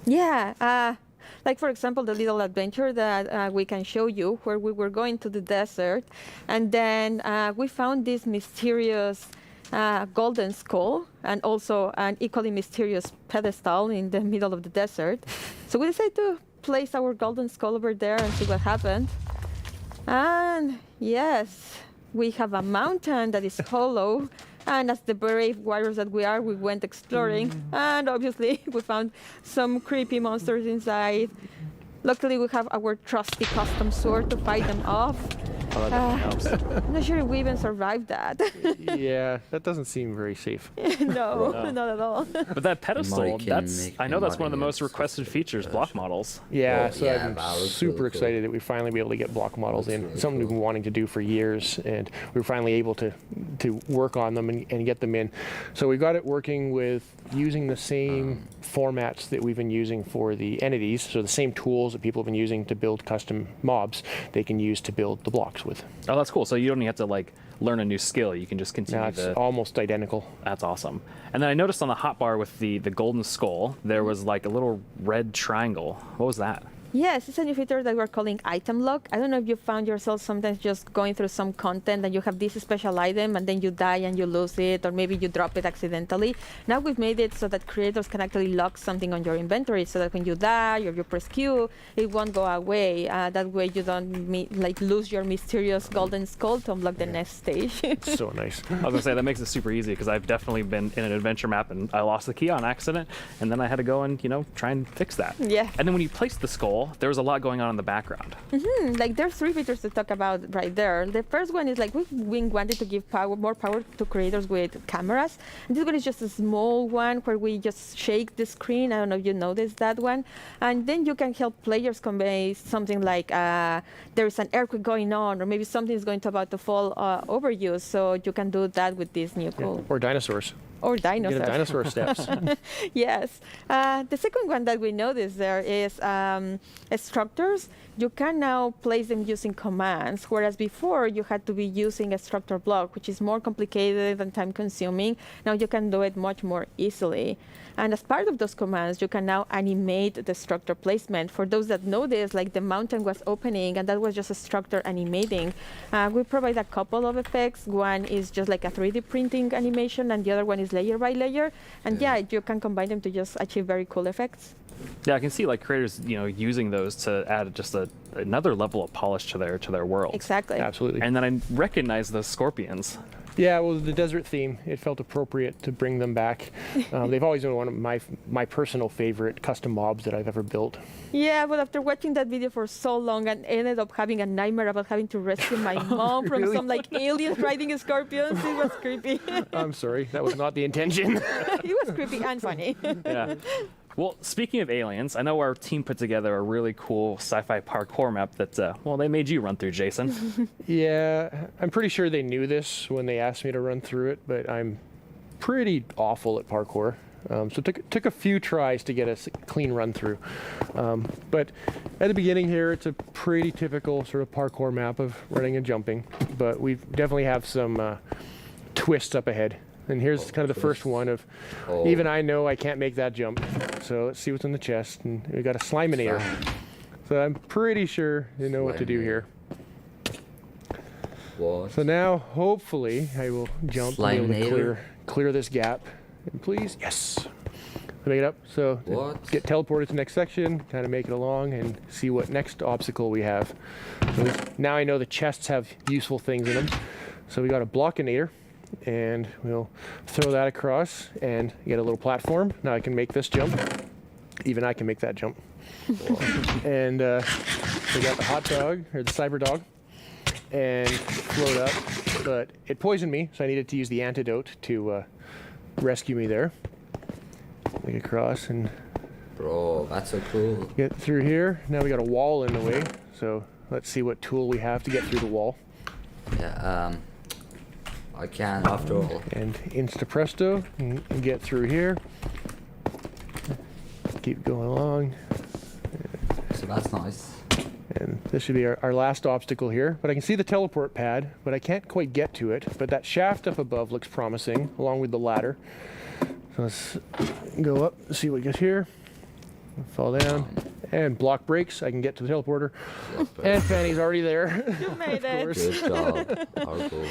Yeah. Like, for example, the little adventure that we can show you, where we were going to the desert, and then we found this mysterious golden skull, and also an equally mysterious pedestal in the middle of the desert. So we decided to place our golden skull over there and see what happened. And yes, we have a mountain that is hollow. And as the brave warriors that we are, we went exploring. And obviously, we found some creepy monsters inside. Luckily, we have our trusty custom sword to fight them off. Oh, that helps. I'm not sure if we even survived that. Yeah, that doesn't seem very safe. No, not at all. But that pedestal, I know that's one of the most requested features, block models. Yeah, so I'm super excited that we finally be able to get block models in. Really something we've been wanting to do for years, and we were finally able to work on them and get them in. So we got it working with using the same formats that we've been using for the entities, so the same tools that people have been using to build custom mobs, they can use to build the blocks with. Oh, that's cool. So you don't even have to like learn a new skill. You can just continue. It's almost identical. That's awesome. And then I noticed on the hotbar with the golden skull, there was like a little red triangle. What was that? Yes, it's a new feature that we're calling item lock. I don't know if you found yourself sometimes just going through some content and you have this special item and then you die and you lose it, or maybe you drop it accidentally. Now we've made it so that creators can actually lock something on your inventory, so that when you die or you press Q, it won't go away. That way you don't lose your mysterious golden skull to unlock the next stage. So nice. I was gonna say that makes it super easy, because I've definitely been in an adventure map and I lost the key on accident, and then I had to go and try and fix that. Yeah. And then when you place the skull, there was a lot going on in the background. Like there's three features to talk about right there. The first one is like we wanted to give more power to creators with cameras. And this one is just a small one where we just shake the screen. I don't know if you noticed that one. And then you can help players convey something like there's an earthquake going on, or maybe something is about to fall over you. So you can do that with this new tool. Or dinosaurs. Or dinosaurs. Get a dinosaur steps. Yes. The second one that we noticed there is structures. You can now place them using commands, whereas before you had to be using a structure block, which is more complicated and time-consuming. Now you can do it much more easily. And as part of those commands, you can now animate the structure placement. For those that know this, like the mountain was opening, and that was just a structure animating. We provide a couple of effects. One is just like a 3D printing animation, and the other one is layer by layer. And yeah, you can combine them to just achieve very cool effects. Yeah, I can see like creators, using those to add just another level of polish to their world. Exactly. Absolutely. And then I recognize those scorpions. Yeah, well, the desert theme, it felt appropriate to bring them back. They've always been one of my personal favorite custom mobs that I've ever built. Yeah, but after watching that video for so long, I ended up having a nightmare about having to rescue my mom from Really? some like aliens riding scorpions. It was creepy. I'm sorry, that was not the intention. It was creepy and funny. Yeah. Well, speaking of aliens, I know our team put together a really cool sci-fi parkour map that, they made you run through, Jason. Yeah, I'm pretty sure they knew this when they asked me to run through it, but I'm pretty awful at parkour. So it took a few tries to get a clean run through. But at the beginning here, it's a pretty typical sort of parkour map of running and jumping, but we definitely have some twists up ahead. And here's kind of the first one of, even I know I can't make that jump. So let's see what's in the chest. And we got a Sliminator. So I'm pretty sure you know what to do here. What? So now, hopefully, I will jump and be able to clear this gap. And please, yes. Make it up. So get teleported to the next section, kind of make it along, and see what next obstacle we have. So now I know the chests have useful things in them. So we got a Blockinator. And we'll throw that across and get a little platform. Now I can make this jump. Even I can make that jump. And we got the hot dog, or the cyber dog, and float up. But it poisoned me, so I needed to use the antidote to rescue me there. Make it across and... Bro, that's so cool. Get through here. Now we got a wall in the way. So let's see what tool we have to get through the wall. Yeah, I can, after all. And insta presto, and get through here. Keep going along. So that's nice. And this should be our last obstacle here. But I can see the teleport pad, but I can't quite get to it. But that shaft up above looks promising, along with the ladder. So let's go up, see what gets here. Fall down. And block breaks. I can get to the teleporter. And Fanny's already there. You made it. Good job.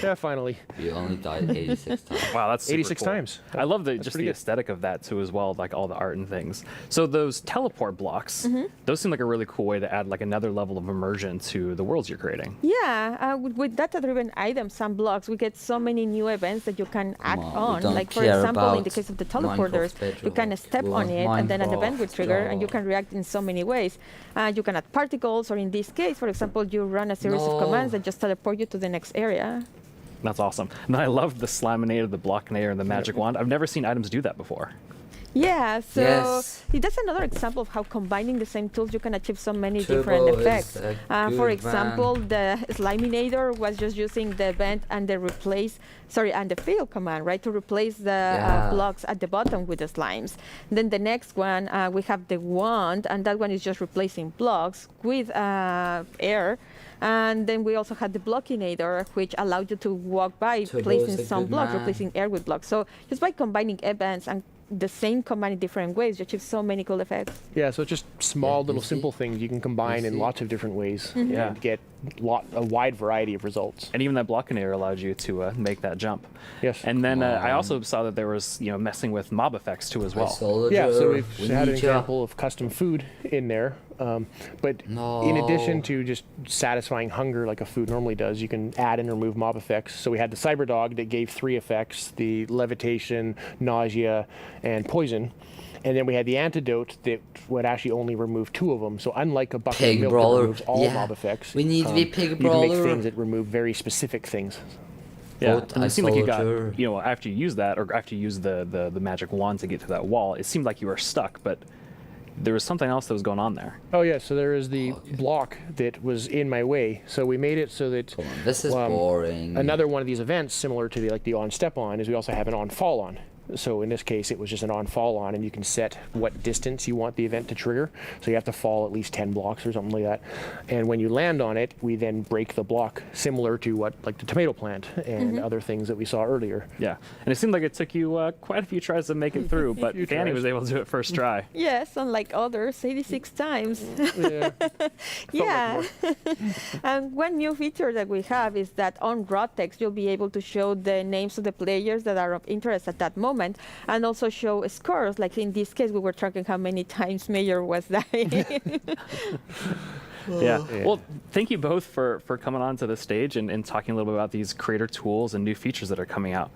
Yeah, finally. You only died 86 times. Wow, that's super 86 cool. times. I love just the aesthetic of that too as well, like all the art and things. So those teleport blocks, those seem like a really cool way to add like another level of immersion to the worlds you're creating. Yeah, with data-driven items and blocks, we get so many new events that you can add on. Like for example, in the case of the teleporters, you can step on it and then an event will trigger and you can react in so many ways. You can add particles, or in this case, for example, you run a series of commands that just teleport you to the next area. That's awesome. And I love the Sliminator, the Blockinator, and the Magic Wand. I've never seen items do that before. Yeah, so that's another example of how combining the same tools you can achieve so many different effects. For example, the Sliminator was just using the event and the fail command, right, to replace the blocks at the bottom with the slimes. Then the next one, we have the wand, and that one is just replacing blocks with air. And then we also had the Blockinator, which allowed you to walk by placing some blocks, replacing air with blocks. So just by combining events and the same command in different ways, you achieve so many cool effects. Yeah, so it's just small little simple things you can combine in lots of different ways and get a wide variety of results. And even that Blockinator allowed you to make that jump. Yes. And then I also saw that there was messing with mob effects too as well. Yeah, so we've had an example of custom food in there. But in addition to just satisfying hunger like a food normally does, you can add and remove mob effects. So we had the Cyber Dog that gave 3 effects, the levitation, nausea, and poison. And then we had the antidote that would actually only remove 2 of them. So unlike a bucket of milk that removes all mob effects, we need the Pig you Brawler. can make things that remove very specific things. Yeah, and it seemed like you got, after you use that, or after you use the magic wand to get to that wall, it seemed like you were stuck, but there was something else that was going on there. Oh yeah, so there is the block that was in my way. So we made it so that this is boring. Another one of these events, similar to the on step on, is we also have an on fall on. So in this case, it was just an on-fall on, and you can set what distance you want the event to trigger. So you have to fall at least 10 blocks or something like that. And when you land on it, we then break the block, similar to what, like the tomato plant and other things that we saw earlier. Yeah, and it seemed like it took you quite a few tries to make it through, but Danny was able to do it first try. Yes, unlike others, 86 times. Yeah. Yeah. And one new feature that we have is that on raw text, you'll be able to show the names of the players that are of interest at that moment, and also show scores. Like in this case, we were tracking how many times Mayor was dying. Yeah. Well, thank you both for coming on to the stage and talking a little bit about these creator tools and new features that are coming out.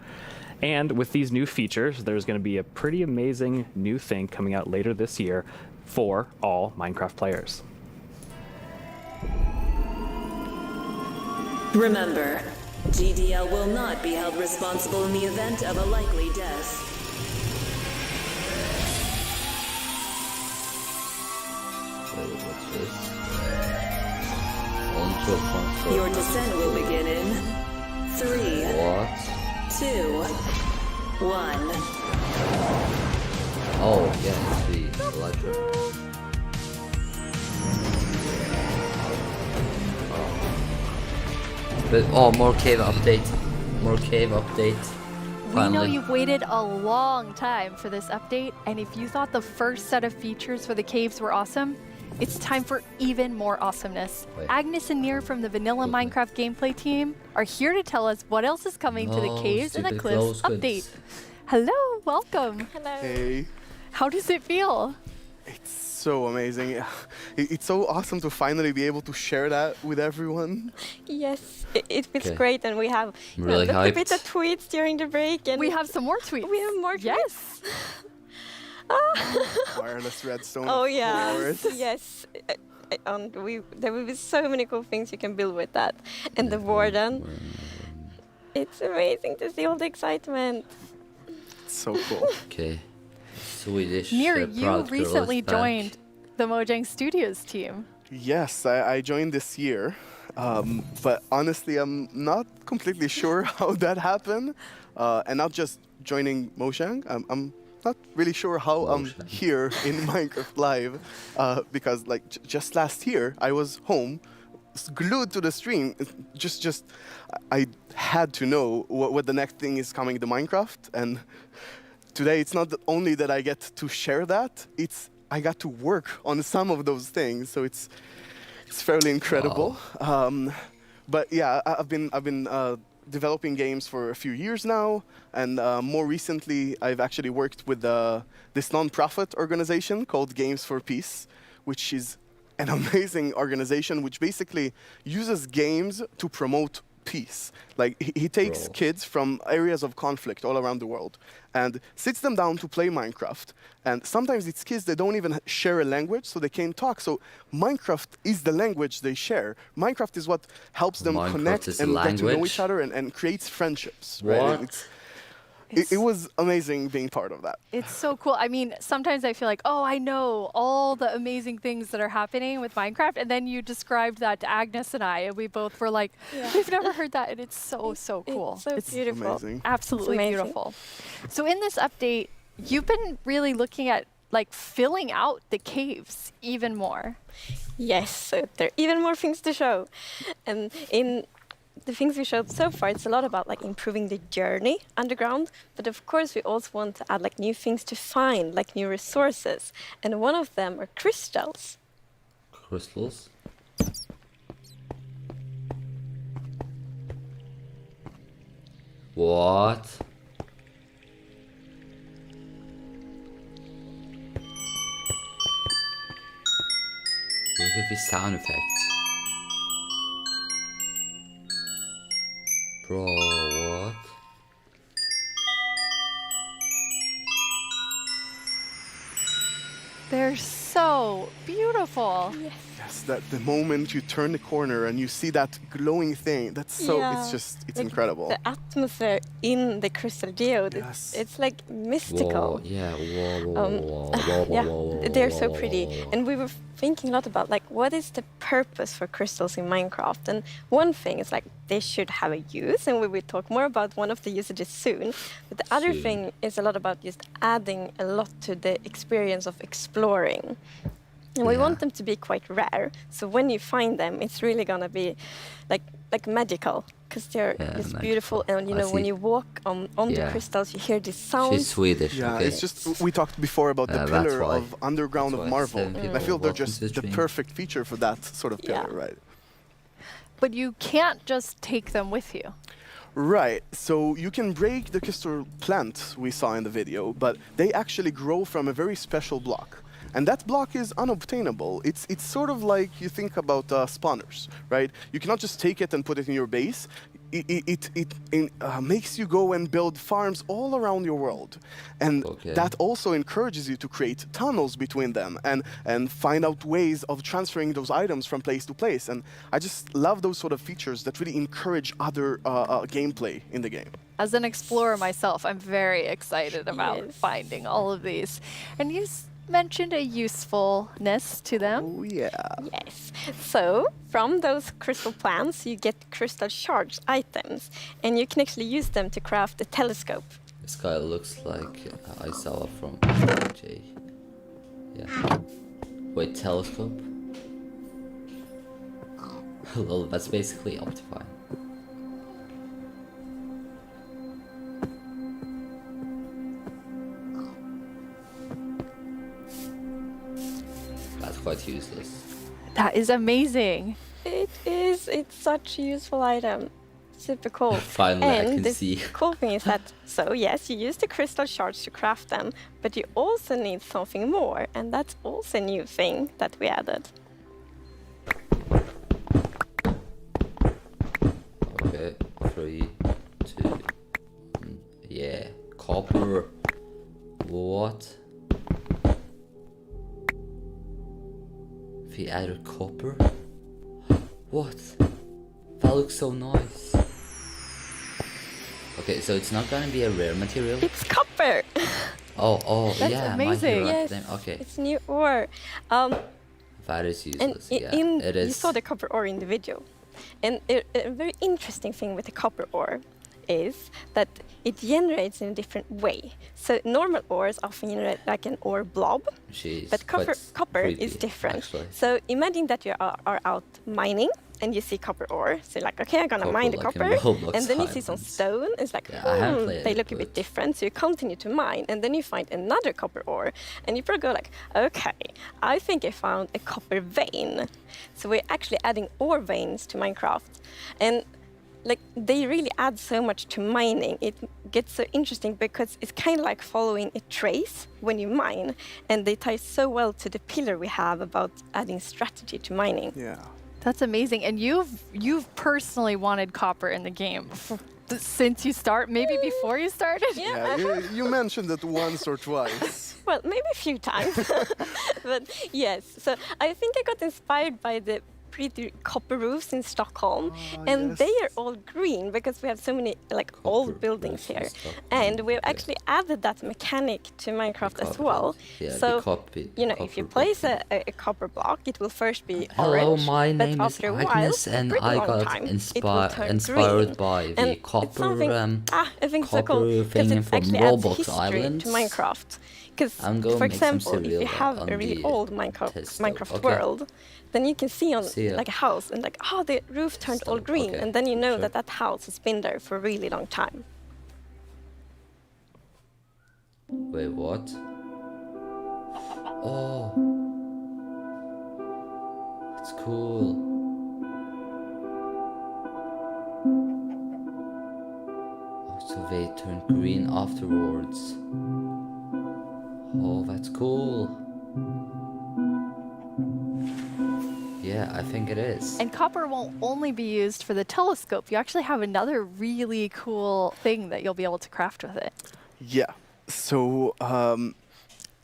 And with these new features, there's going to be a pretty amazing new thing coming out later this year for all Minecraft players. Remember, GDL will not be held responsible in the event of a likely death. What's this? Your descent will begin in 3, What? 2, 1. Oh, yeah, it's the electric. But, oh, more cave update. More cave update. We know you've waited a long time for this update, and if you thought the first set of features for the caves were awesome, it's time for even more awesomeness. Wait. Agnes and Nir from the Vanilla Minecraft gameplay team are here to tell us what else is coming to the Caves and the Cliffs update. Hello, welcome. Hello. Hey. How does it feel? It's so amazing. It's so awesome to finally be able to share that with everyone. Yes, it feels great, and we have really a bit of tweets during the break, and we have some more tweets. We have more tweets. Yes. Wireless redstone. Oh yeah. Course. Yes. There will be so many cool things you can build with that, and the warden. It's amazing to see all the excitement. It's so cool. Okay. Swedish. Nir, you recently joined the Mojang Studios team. Yes, I joined this year, but honestly, I'm not completely sure how that happened, and not just joining Mojang. I'm not really sure how I'm here in Minecraft Live, because like just last year I was home, glued to the stream. I had to know what the next thing is coming to Minecraft, and today it's not only that I get to share that, I got to work on some of those things, so it's fairly incredible. Wow. But yeah, I've been developing games for a few years now, and more recently I've actually worked with this non-profit organization called Games for Peace, which is an amazing organization which basically uses games to promote peace. Like he takes kids from areas of conflict all around the world and sits them down to play Minecraft. And sometimes it's kids that don't even share a language, so they can't talk. So Minecraft is the language they share. Minecraft is what helps them connect and get to know each other and creates friendships. Right? It was amazing being part of that. It's so cool. I mean, sometimes I feel like, oh, I know all the amazing things that are happening with Minecraft, and then you described that to Agnes and I, and we both were like, we've never heard that, and it's so cool. It's beautiful. Amazing. Absolutely beautiful. So in this update, you've been really looking at like filling out the caves even more. Yes, so there are even more things to show. And in the things we showed so far, it's a lot about like improving the journey underground, but of course we also want to add like new things to find, like new resources, and one of them are crystals. Crystals? What? Look at these sound effects. Bro, what? They're so beautiful. Yes, that the moment you turn the corner and you see that glowing thing, that's so, it's Like, incredible. The atmosphere in the crystal geode, it's like mystical. Whoa, yeah, whoa, Yeah, they're so pretty. And we were thinking a lot about like what is the purpose for crystals in Minecraft? And one thing is like they should have a use, and we will talk more about one of the usages soon. But the other thing is a lot about just adding a lot to the experience of exploring. And we want them to be quite rare. So when you find them, it's really gonna be like magical, because they're just beautiful. And you know, when you walk on the crystals, you hear this sound. She's Swedish. Yeah, okay. it's just, we talked before about the pillar of Underground of Marvel. I feel they're just the perfect feature for that sort of pillar, right? But you can't just take them with you. Right, so you can break the crystal plant we saw in the video, but they actually grow from a very special block. And that block is unobtainable. It's sort of like you think about spawners, right? You cannot just take it and put it in your base. It makes you go and build farms all around your world. And that also encourages you to create tunnels between them and find out ways of transferring those items from place to place. And I just love those sort of features that really encourage other gameplay in the game. As an explorer myself, I'm very excited about finding all of these. And you mentioned a usefulness to them. Oh, yeah. Yes. So from those crystal plants, you get crystal shards items, and you can actually use them to craft a telescope. This guy looks like Isala from J. Yeah. Wait, telescope? Well, that's basically Optifine. That's quite useless. That is amazing. It is. It's such a useful item. Super cool. Finally, I can the see. cool thing is that, so yes, you use the crystal shards to craft them, but you also need something more, and that's also a new thing that we added. Okay, 3, 2, 1. Yeah, copper. What? If we added copper? What? That looks so nice. Okay, so it's not gonna be a rare material? It's copper! Oh, That's yeah, amazing. My Hero Yes, Academia. Okay. it's new ore. That is And useless, yeah, it is. You saw the copper ore in the video. And a very interesting thing with the copper ore is that it generates in a different way. So normal ores often generate like an ore blob, but copper is different. Actually. So imagine that you are out mining and you see copper ore. So you're like, okay, I'm gonna mine the like in copper. Roblox And then you see some Diamonds. stone. It's like, I haven't played they it, look a bit different. So you continue to mine, and then you find another copper ore. And you probably go like, okay, I think I found a copper vein. So we're actually adding ore veins to Minecraft. And like they really add so much to mining. It gets so interesting because it's kind of like following a trace when you mine, and they tie so well to the pillar we have about adding strategy to mining. Yeah. That's amazing. And you've personally wanted copper in the game since you start, maybe before you started? Yeah, you mentioned it once or twice. Well, maybe a few times. But yes, so I think I got inspired by the pretty copper roofs in Stockholm, and they are all green because we have so many like old buildings here, and we've actually added that mechanic to Minecraft as well. Yeah, So you know, if you place a copper block, it will first be Hello, orange, my but name is after a while, Agnes, and pretty I long got time, it will turn inspired green. by And the it's copper something, I think it's so cool copper because thing it from actually adds Roblox history Island. to Minecraft. Because, I'm going for to make some example, if you cereal have on a really the old Minecraft world, then you can see on like a house and like, oh, the roof turned all green, okay, and then you know that that house has been there for a really long time. Wait, what? Oh, it's cool. Oh, so they turn green afterwards. Oh, that's cool. Yeah, I think it is. And copper won't only be used for the telescope. You actually have another really cool thing that you'll be able to craft with it. Yeah. So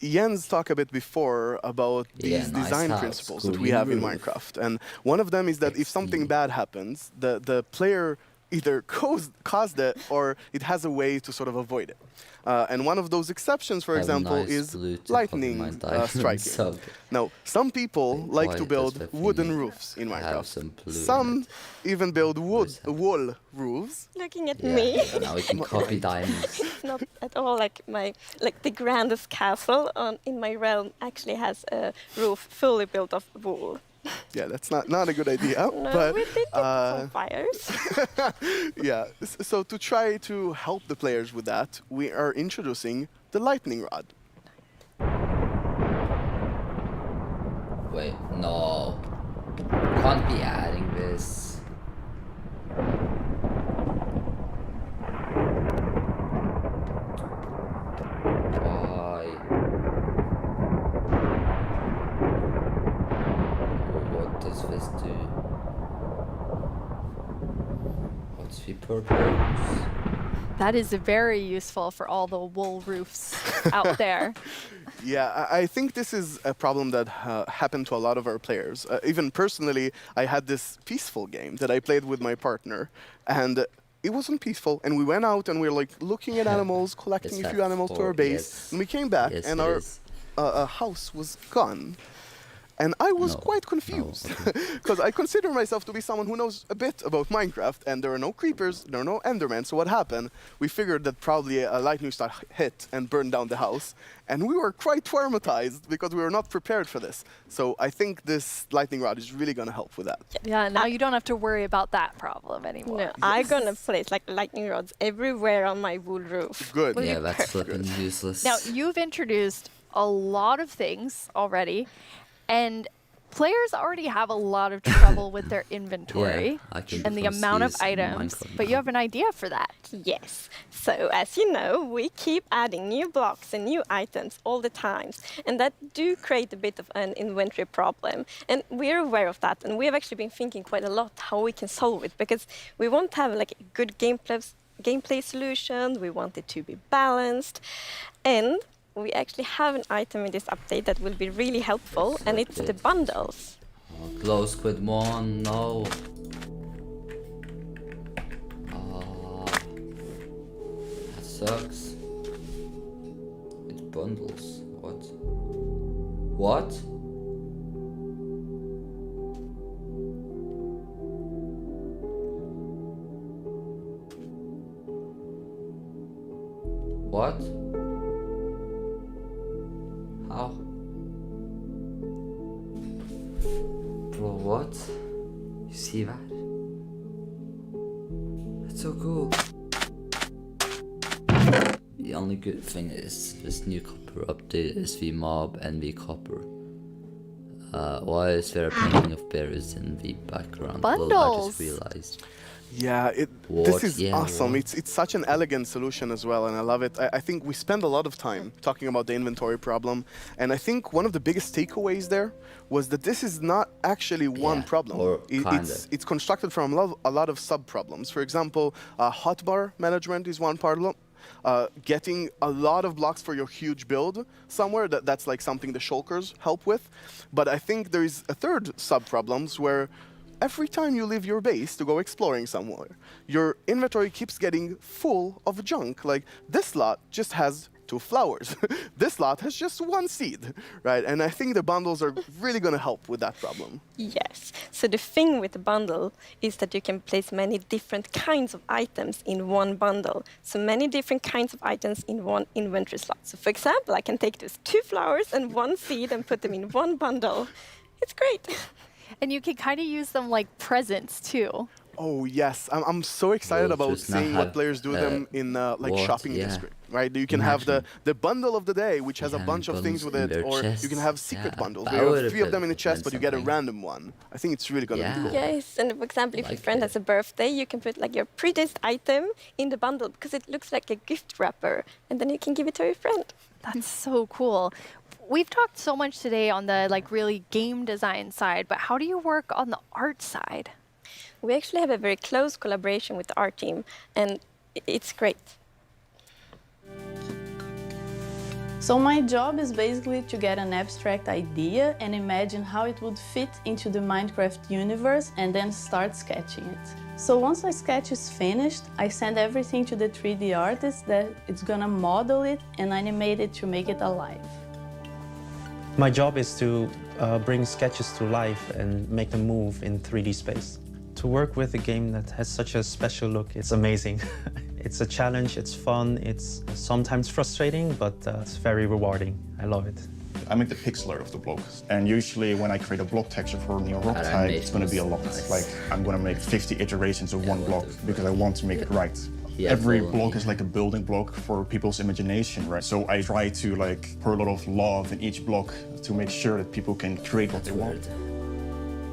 Jens talked a bit before about these design principles that we have in Minecraft. And one of them is that if something bad happens, the player either caused it or it has a way to sort of avoid it. And one of those exceptions, for example, is lightning striking. Now, some people like to build wooden roofs in Minecraft. Some even build wall roofs. Looking at me. Now we can copy diamonds. It's not at all like the grandest castle in my realm actually has a roof fully built of wool. Yeah, that's not a good idea. No, but we did some fires. yeah, so to try to help the players with that, we are introducing the lightning rod. Wait, no. Can't be adding this. Why? What does this do? What's the purpose? That is very useful for all the wool roofs out there. Yeah, I think this is a problem that happened to a lot of our players. Even personally, I had this peaceful game that I played with my partner, and it wasn't peaceful. And we went out and we were like looking at animals, collecting a few animals to our base, and we came back and our house was gone. And I was quite confused because I consider myself to be someone who knows a bit about Minecraft, and there are no creepers, there are no Endermen. So what happened? We figured that probably a lightning strike hit and burned down the house, and we were quite traumatized because we were not prepared for this. So I think this lightning rod is really going to help with that. Yeah, now you don't have to worry about that problem anymore. No, I'm going to place like lightning rods everywhere on my wool roof. Good. Yeah, that's flipping useless. Now, you've introduced a lot of things already. And players already have a lot of trouble with their inventory and the amount of items, but you have an idea for that. Yes. So as you know, we keep adding new blocks and new items all the time, and that do create a bit of an inventory problem. And we're aware of that, and we have actually been thinking quite a lot how we can solve it, because we want to have like a good gameplay solution. We want it to be balanced, and we actually have an item in this update that will be really helpful, and it's the bundles. Glow Squid 1, no. That sucks. It's bundles. What? What? What? How? Bro, what? You see that? That's so cool. The only good thing is this new copper update is the mob and the copper. Why is there a painting of berries in the background? Bundles! Well, I just realized. Yeah, this is awesome. It's such an elegant solution as well, and I love it. I think we spend a lot of time talking about the inventory problem, and I think one of the biggest takeaways there was that this is not actually one problem. It's constructed from a lot of sub-problems. For example, hotbar management is one problem. Getting a lot of blocks for your huge build somewhere, that's like something the shulkers help with. But I think there is a third sub-problems where every time you leave your base to go exploring somewhere, your inventory keeps getting full of junk. Like, this lot just has 2 flowers. This lot has just 1 seed, right? And I think the bundles are really going to help with that problem. Yes. So the thing with the bundle is that you can place many different kinds of items in one bundle. So many different kinds of items in one inventory slot. So for example, I can take those 2 flowers and 1 seed and put them in one bundle. It's great. And you can kind of use them like presents too. Oh yes, I'm so excited about seeing what players do them in like shopping district, right? You can have the bundle of the day, which has a bunch of things with it, or you can have secret bundles. You have 3 of them in a chest, but you get a random one. I think it's really gonna be cool. Yes, and for example, if your friend has a birthday, you can put like your prettiest item in the bundle because it looks like a gift wrapper, and then you can give it to your friend. That's so cool. We've talked so much today on the like really game design side, but how do you work on the art side? We actually have a very close collaboration with the art team, and it's great. So my job is basically to get an abstract idea and imagine how it would fit into the Minecraft universe and then start sketching it. So once my sketch is finished, I send everything to the 3D artist that it's gonna model it and animate it to make it alive. My job is to bring sketches to life and make them move in 3D space. To work with a game that has such a special look, it's amazing. It's a challenge, it's fun, it's sometimes frustrating, but it's very rewarding. I love it. I make the pixel art of the block, and usually when I create a block texture for a new rock type, it's going to be a lot. Like, I'm going to make 50 iterations of one block because I want to make it right. Every block is like a building block for people's imagination, right? So I try to like pour a lot of love in each block to make sure that people can create what they want.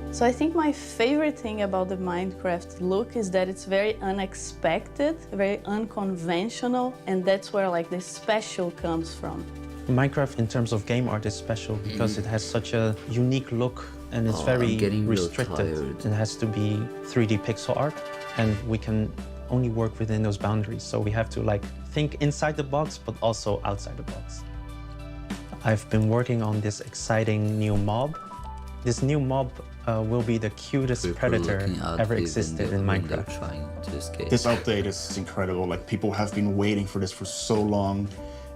So I think my favorite thing about the Minecraft look is that it's very unexpected, very unconventional, and that's where like the special comes from. Minecraft in terms of game art is special because it has such a unique look and it's very restricted. It has to be 3D pixel art and we can only work within those boundaries. So we have to like think inside the box but also outside the box. I've been working on this exciting new mob. This new mob will be the cutest predator ever existed in Minecraft. This update is incredible. Like, people have been waiting for this for so long,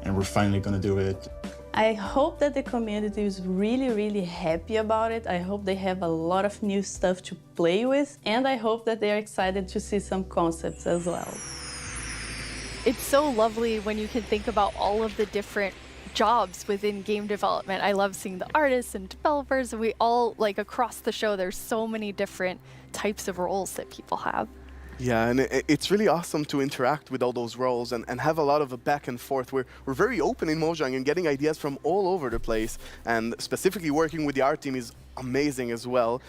and we're finally gonna do it. I hope that the community is really happy about it. I hope they have a lot of new stuff to play with, and I hope that they are excited to see some concepts as well. It's so lovely when you can think about all of the different jobs within game development. I love seeing the artists and developers, and we all, like, across the show, there's so many different types of roles that people have. Yeah, and it's really awesome to interact with all those roles and have a lot of a back and forth. We're very open in Mojang and getting ideas from all over the place, and specifically working with the art team is amazing as well.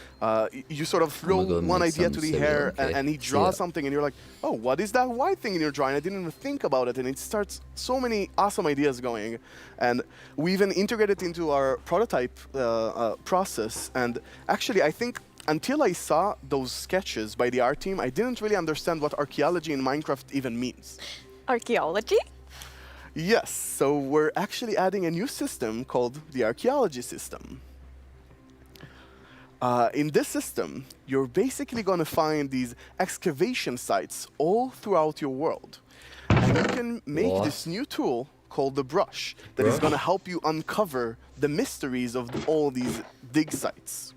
You sort of throw one idea to the air and he draws something and you're like, oh, what is that white thing in your drawing? I didn't even think about it, and it starts so many awesome ideas going. And we even integrated into our prototype process, and actually I think until I saw those sketches by the art team, I didn't really understand what archaeology in Minecraft even means. Archaeology? Yes, so we're actually adding a new system called the archaeology system. In this system, you're basically going to find these excavation sites all throughout your world. And you can make this new tool called the brush that is going to help you uncover the mysteries of all these dig sites.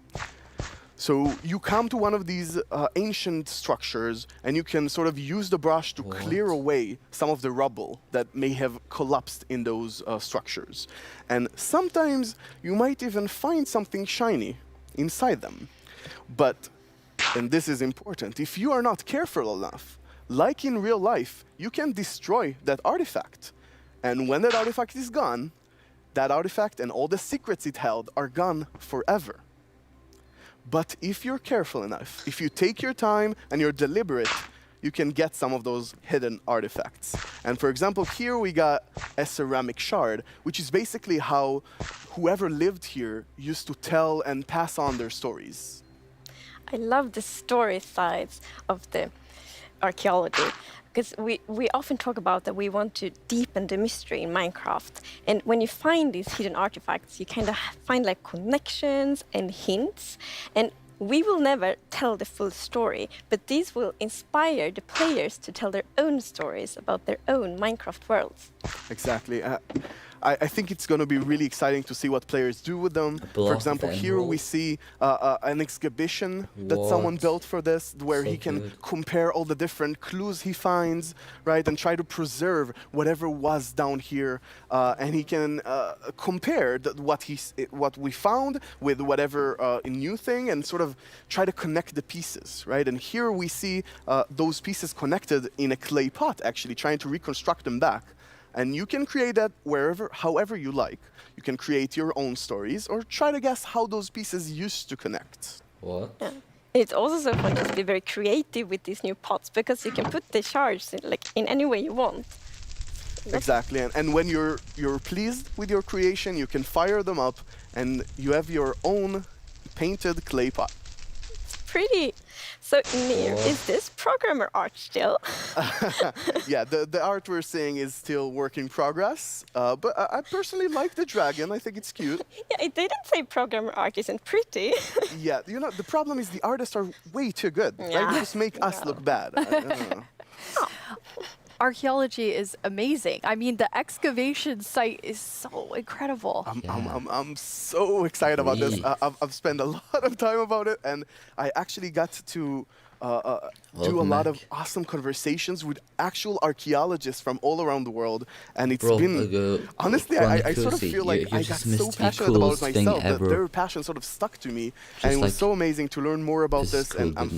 So you come to one of these ancient structures and you can sort of use the brush to clear away some of the rubble that may have collapsed in those structures. And sometimes you might even find something shiny inside them. But, and this is important, if you are not careful enough, like in real life, you can destroy that artifact. And when that artifact is gone, that artifact and all the secrets it held are gone forever. But if you're careful enough, if you take your time and you're deliberate, you can get some of those hidden artifacts. And for example, here we got a ceramic shard, which is basically how whoever lived here used to tell and pass on their stories. I love the story sides of the archaeology, because we often talk about that we want to deepen the mystery in Minecraft. And when you find these hidden artifacts, you kind of find like connections and hints. And we will never tell the full story, but these will inspire the players to tell their own stories about their own Minecraft worlds. Exactly. I think it's going to be really exciting to see what players do with them. For example, here we see an exhibition that someone built for this, where he can compare all the different clues he finds, right, and try to preserve whatever was down here, and he can compare what we found with whatever new thing, and sort of try to connect the pieces, right? And here we see those pieces connected in a clay pot, actually trying to reconstruct them back. And you can create that however you like. You can create your own stories or try to guess how those pieces used to connect. Yeah. It's also so fun to be very creative with these new pots, because you can put the shards in any way you want. Exactly, and when you're pleased with your creation, you can fire them up and you have your own painted clay pot. pretty. So, Nir, is this programmer art still? Yeah, the art we're seeing is still work in progress, but I personally like the dragon. I think it's cute. Yeah, it didn't say programmer art isn't pretty. Yeah, you know, the problem is the artists are way too good. Yeah. They just make us look bad. I don't know. Archaeology is amazing. I mean, the excavation site is so incredible. I'm so excited about this. I've spent a lot of time about it, and I actually got to do a lot of awesome conversations with actual archaeologists from all around the world, and it's been honestly, I sort of feel like I got so passionate about it myself that their passion sort of stuck to me, and it was so amazing to learn more about this, and I'm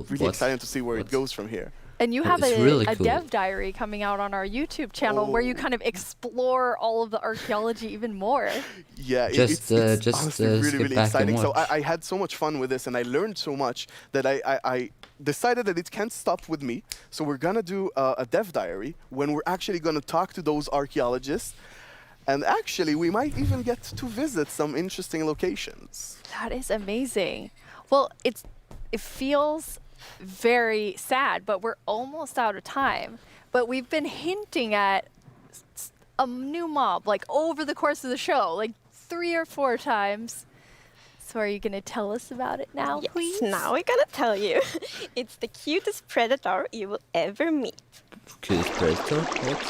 really excited to see where it goes from here. And you have really a cool. dev diary coming out on our YouTube channel where you kind of explore all of the archaeology even more. Yeah, it's honestly really exciting. So I had so much fun with this, and I learned so much that I decided that it can't stop with me. So we're gonna do a dev diary when we're actually gonna talk to those archaeologists, and actually we might even get to visit some interesting locations. That is amazing. Well, it feels very sad, but we're almost out of time. But we've been hinting at a new mob like over the course of the show, like 3 or 4 times. So are you going to tell us about it now, please? Yes, now we're going to tell you. It's the cutest predator you will ever meet. Cutest predator? What?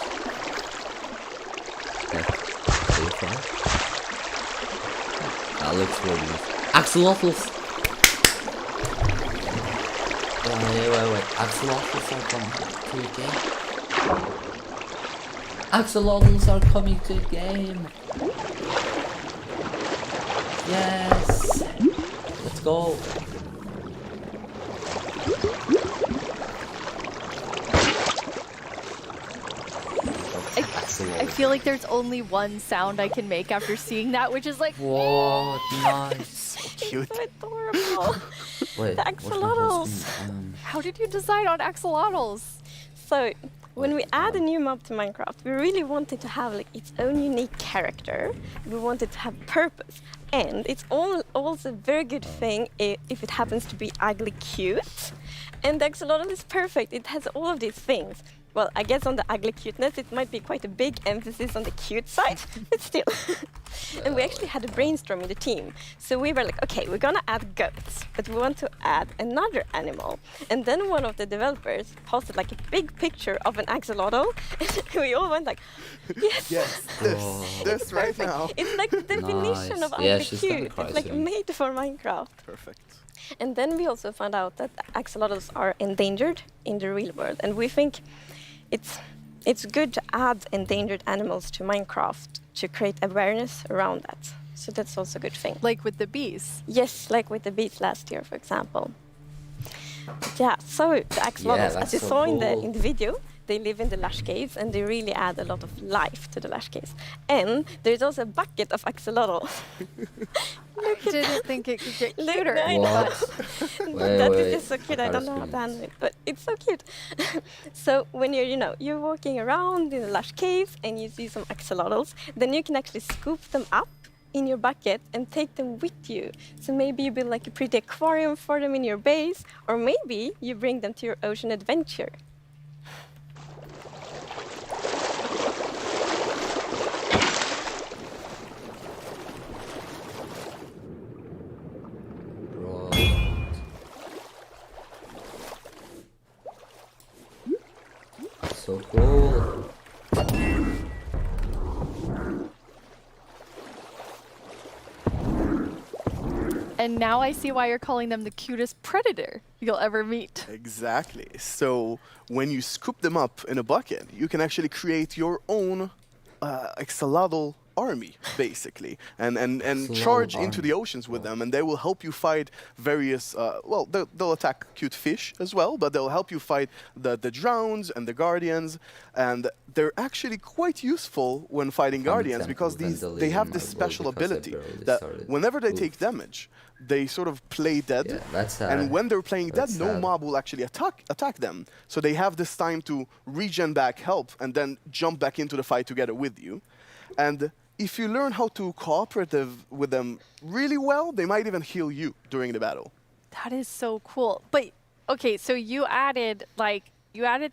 That looks really nice. Axolotls! Wait. Axolotls are coming to the game. Axolotls are coming to the game. Yes. Let's go. I feel like there's only one sound I can make after seeing that, which is like, whoa, nice. So cute. It's so adorable. Wait, the axolotls. How did you decide on axolotls? So, when we add a new mob to Minecraft, we really wanted to have like its own unique character. We wanted to have purpose. And it's also a very good thing if it happens to be ugly cute. And the axolotl is perfect. It has all of these things. Well, I guess on the ugly cuteness, it might be quite a big emphasis on the cute side, but still. And we actually had a brainstorm in the team. So we were like, okay, we're gonna add goats, but we want to add another animal. And then one of the developers posted like a big picture of an axolotl, and we all went like, yes, this right now. It's like the definition of ugly cute. It's like made for Minecraft. Perfect. And then we also found out that axolotls are endangered in the real world, and we think it's good to add endangered animals to Minecraft to create awareness around that. So that's also a good thing. Like with the bees? Yes, like with the bees last year, for example. Yeah, so the axolotls, as you saw in the video, they live in the lush caves, and they really add a lot of life to the lush caves. And there's also a bucket of axolotl. I didn't think it could get cuter. That is just so cute. I don't know how to handle it, but it's so cute. So when you're walking around in the lush caves and you see some axolotls, then you can actually scoop them up in your bucket and take them with you. So maybe you build like a pretty aquarium for them in your base, or maybe you bring them to your ocean adventure. So cool. And now I see why you're calling them the cutest predator you'll ever meet. Exactly. So when you scoop them up in a bucket, you can actually create your own axolotl army, basically, and charge into the oceans with them, and they will help you fight various, well, they'll attack cute fish as well, but they'll help you fight the drowns and the guardians, and they're actually quite useful when fighting guardians because they have this special ability that whenever they take damage, they sort of play dead, and when they're playing dead, no mob will actually attack them. So they have this time to regen back help and then jump back into the fight together with you. And if you learn how to cooperate with them really well, they might even heal you during the battle. That is so cool. But okay, so you added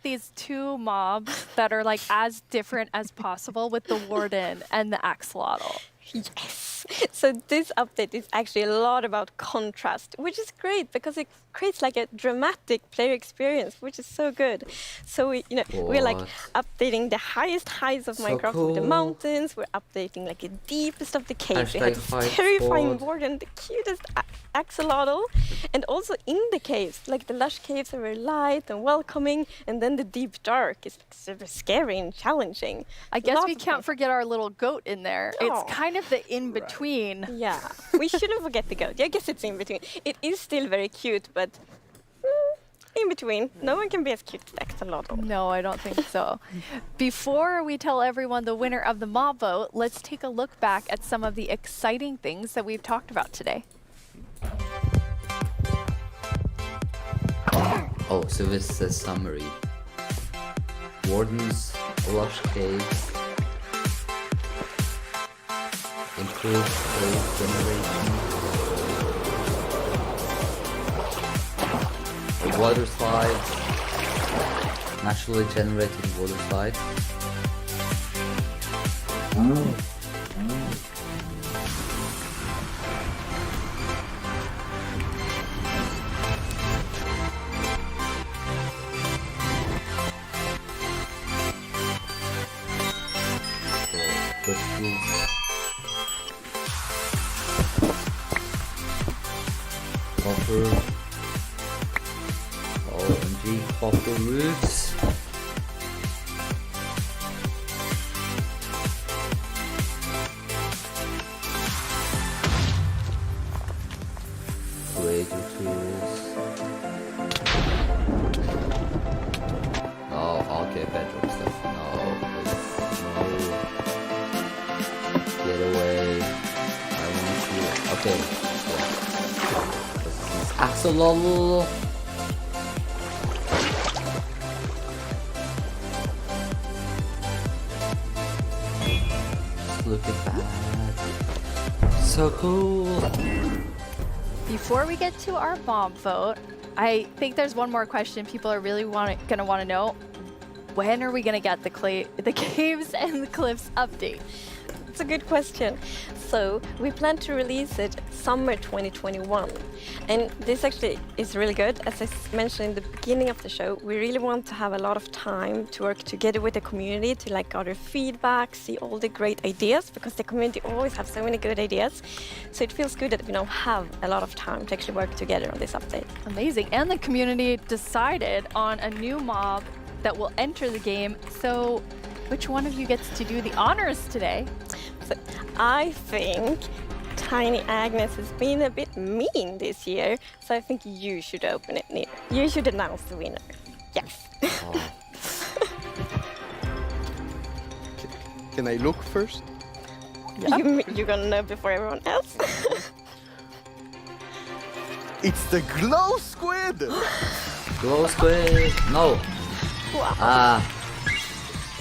these 2 mobs that are like as different as possible with the Warden and the Axolotl. Yes. So this update is actually a lot about contrast, which is great because it creates like a dramatic player experience, which is so good. So we're like updating the highest heights of Minecraft with the mountains. We're updating like the deepest of the caves. We have this terrifying Warden, the cutest Axolotl, and also in the caves, like the lush caves are very light and welcoming, and then the deep dark is like super scary and challenging. I guess we can't forget our little goat in there. No. It's kind of the in-between. Yeah, we shouldn't forget the goat. I guess it's in between. It is still very cute, but in between. No one can be as cute as Axolotl. No, I don't think so. Before we tell everyone the winner of the mob vote, let's take a look back at some of the exciting things that we've talked about today. Oh, so this is a summary. Wardens, lush caves, improved cave generation, water slides, naturally generated water slides. Copper, OMG, copper roots. Creator tools. No, okay, bedrock stuff. No, please. No. Get away. I want to see it. Okay. Yeah. Axolotl. Look at that. So cool. Before we get to our mob vote, I think there's one more question people are really gonna want to know. When are we gonna get the caves and the cliffs update? It's a good question. So we plan to release it summer 2021. And this actually is really good. As I mentioned in the beginning of the show, we really want to have a lot of time to work together with the community to like gather feedback, see all the great ideas, because the community always have so many good ideas. So it feels good that we now have a lot of time to actually work together on this update. Amazing. And the community decided on a new mob that will enter the game. So which one of you gets to do the honors today? So I think Tiny Agnes has been a bit mean this year, so I think you should open it, Nina. You should announce the winner. Yes. Oh. Can I look first? Yep. You're gonna know before everyone else? It's the Glow Squid! Glow Squid! No! Wow.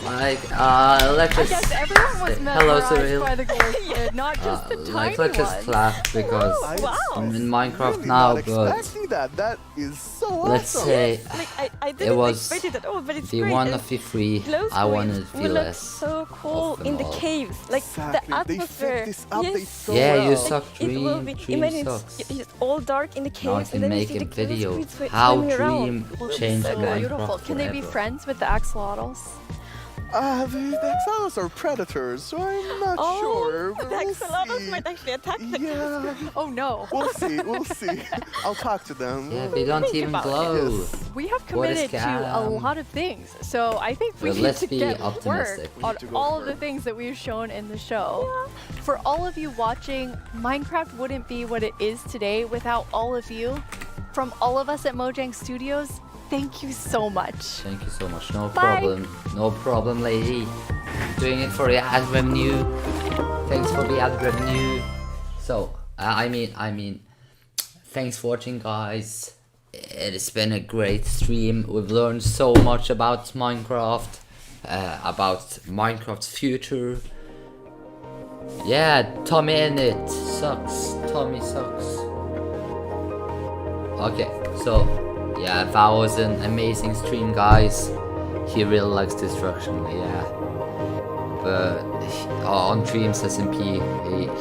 Let's just I guess everyone was hello, mesmerized Cyril. by the glow squid, not just the tiny let's just ones. clap because I'm in Minecraft Really now, not but expecting that. That is so awesome. let's say Like, I didn't it was expect it at all, but it's the great. one And of the three Glow I wanted to squids will feel look less. so cool of them in the all. caves, like Exactly. the atmosphere. They fit this update Yes. so Yeah, well. you suck. It will Dream, be. Dream Imagine sucks. it's all dark in the Now I caves, can and then you make see a the glow video squids how swimming around. Dream Will be changed so So good. beautiful. Can they be forever. friends with the axolotls? The axolotls are predators, so I'm not sure. The We'll axolotls see. might actually attack the Yeah, Oh no. we'll see. We'll see. I'll talk to them. Yeah, they don't even about it. glow. Yes. We have What a committed to a scam. lot of things, so I think we But need let's to be get optimistic. work on to go all for of the it. things that we've shown in the show. For all of you watching, Minecraft wouldn't be what it is today without all of you. From all of us at Mojang Studios, thank you so much. Thank you so much. No Bye. problem. No problem, lady. Doing it for the ad revenue. Thanks for the ad revenue. So, I mean, thanks for watching, guys. It has been a great stream. We've learned so much about Minecraft, about Minecraft's future. Yeah, Tommy in it sucks. Tommy sucks. Okay, so yeah, that was an amazing stream, guys. He really likes destruction, yeah. But on Dreams SMP,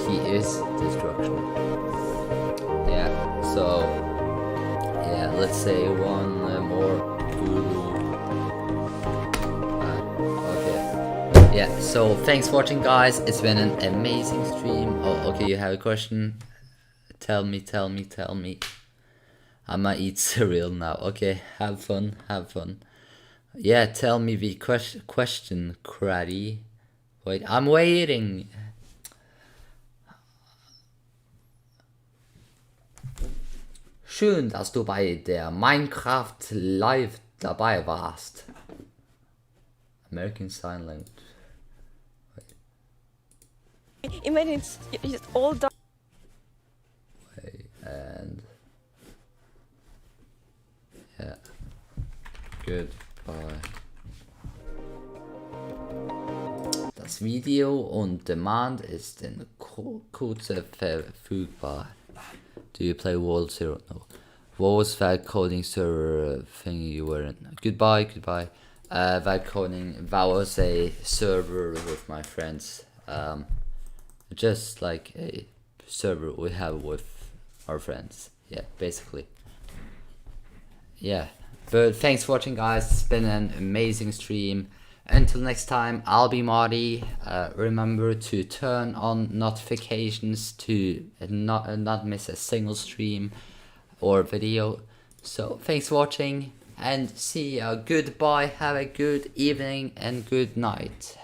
he is destruction. Yeah, so yeah, let's say one more. Okay. Yeah, so thanks for watching, guys. It's been an amazing stream. Oh, okay, you have a question? Tell me. I might eat cereal now. Okay, have fun. Yeah, tell me the question, Craddy. Wait, I'm waiting. Schön, dass du bei der Minecraft Live dabei warst. American Sign Language. Wait. Imagine it's all done. Wait, and yeah, goodbye. Das Video on demand ist in Kürze verfügbar. Do you play World Zero? No. What was that coding server thing you were in? Goodbye. That coding, that was a server with my friends. Just like a server we have with our friends. Yeah, basically. Yeah. But thanks for watching, guys. It's been an amazing stream. Until next time, I'll be Marty. Remember to turn on notifications to not miss a single stream or video. So thanks for watching and see you. Goodbye, have a good evening and good night.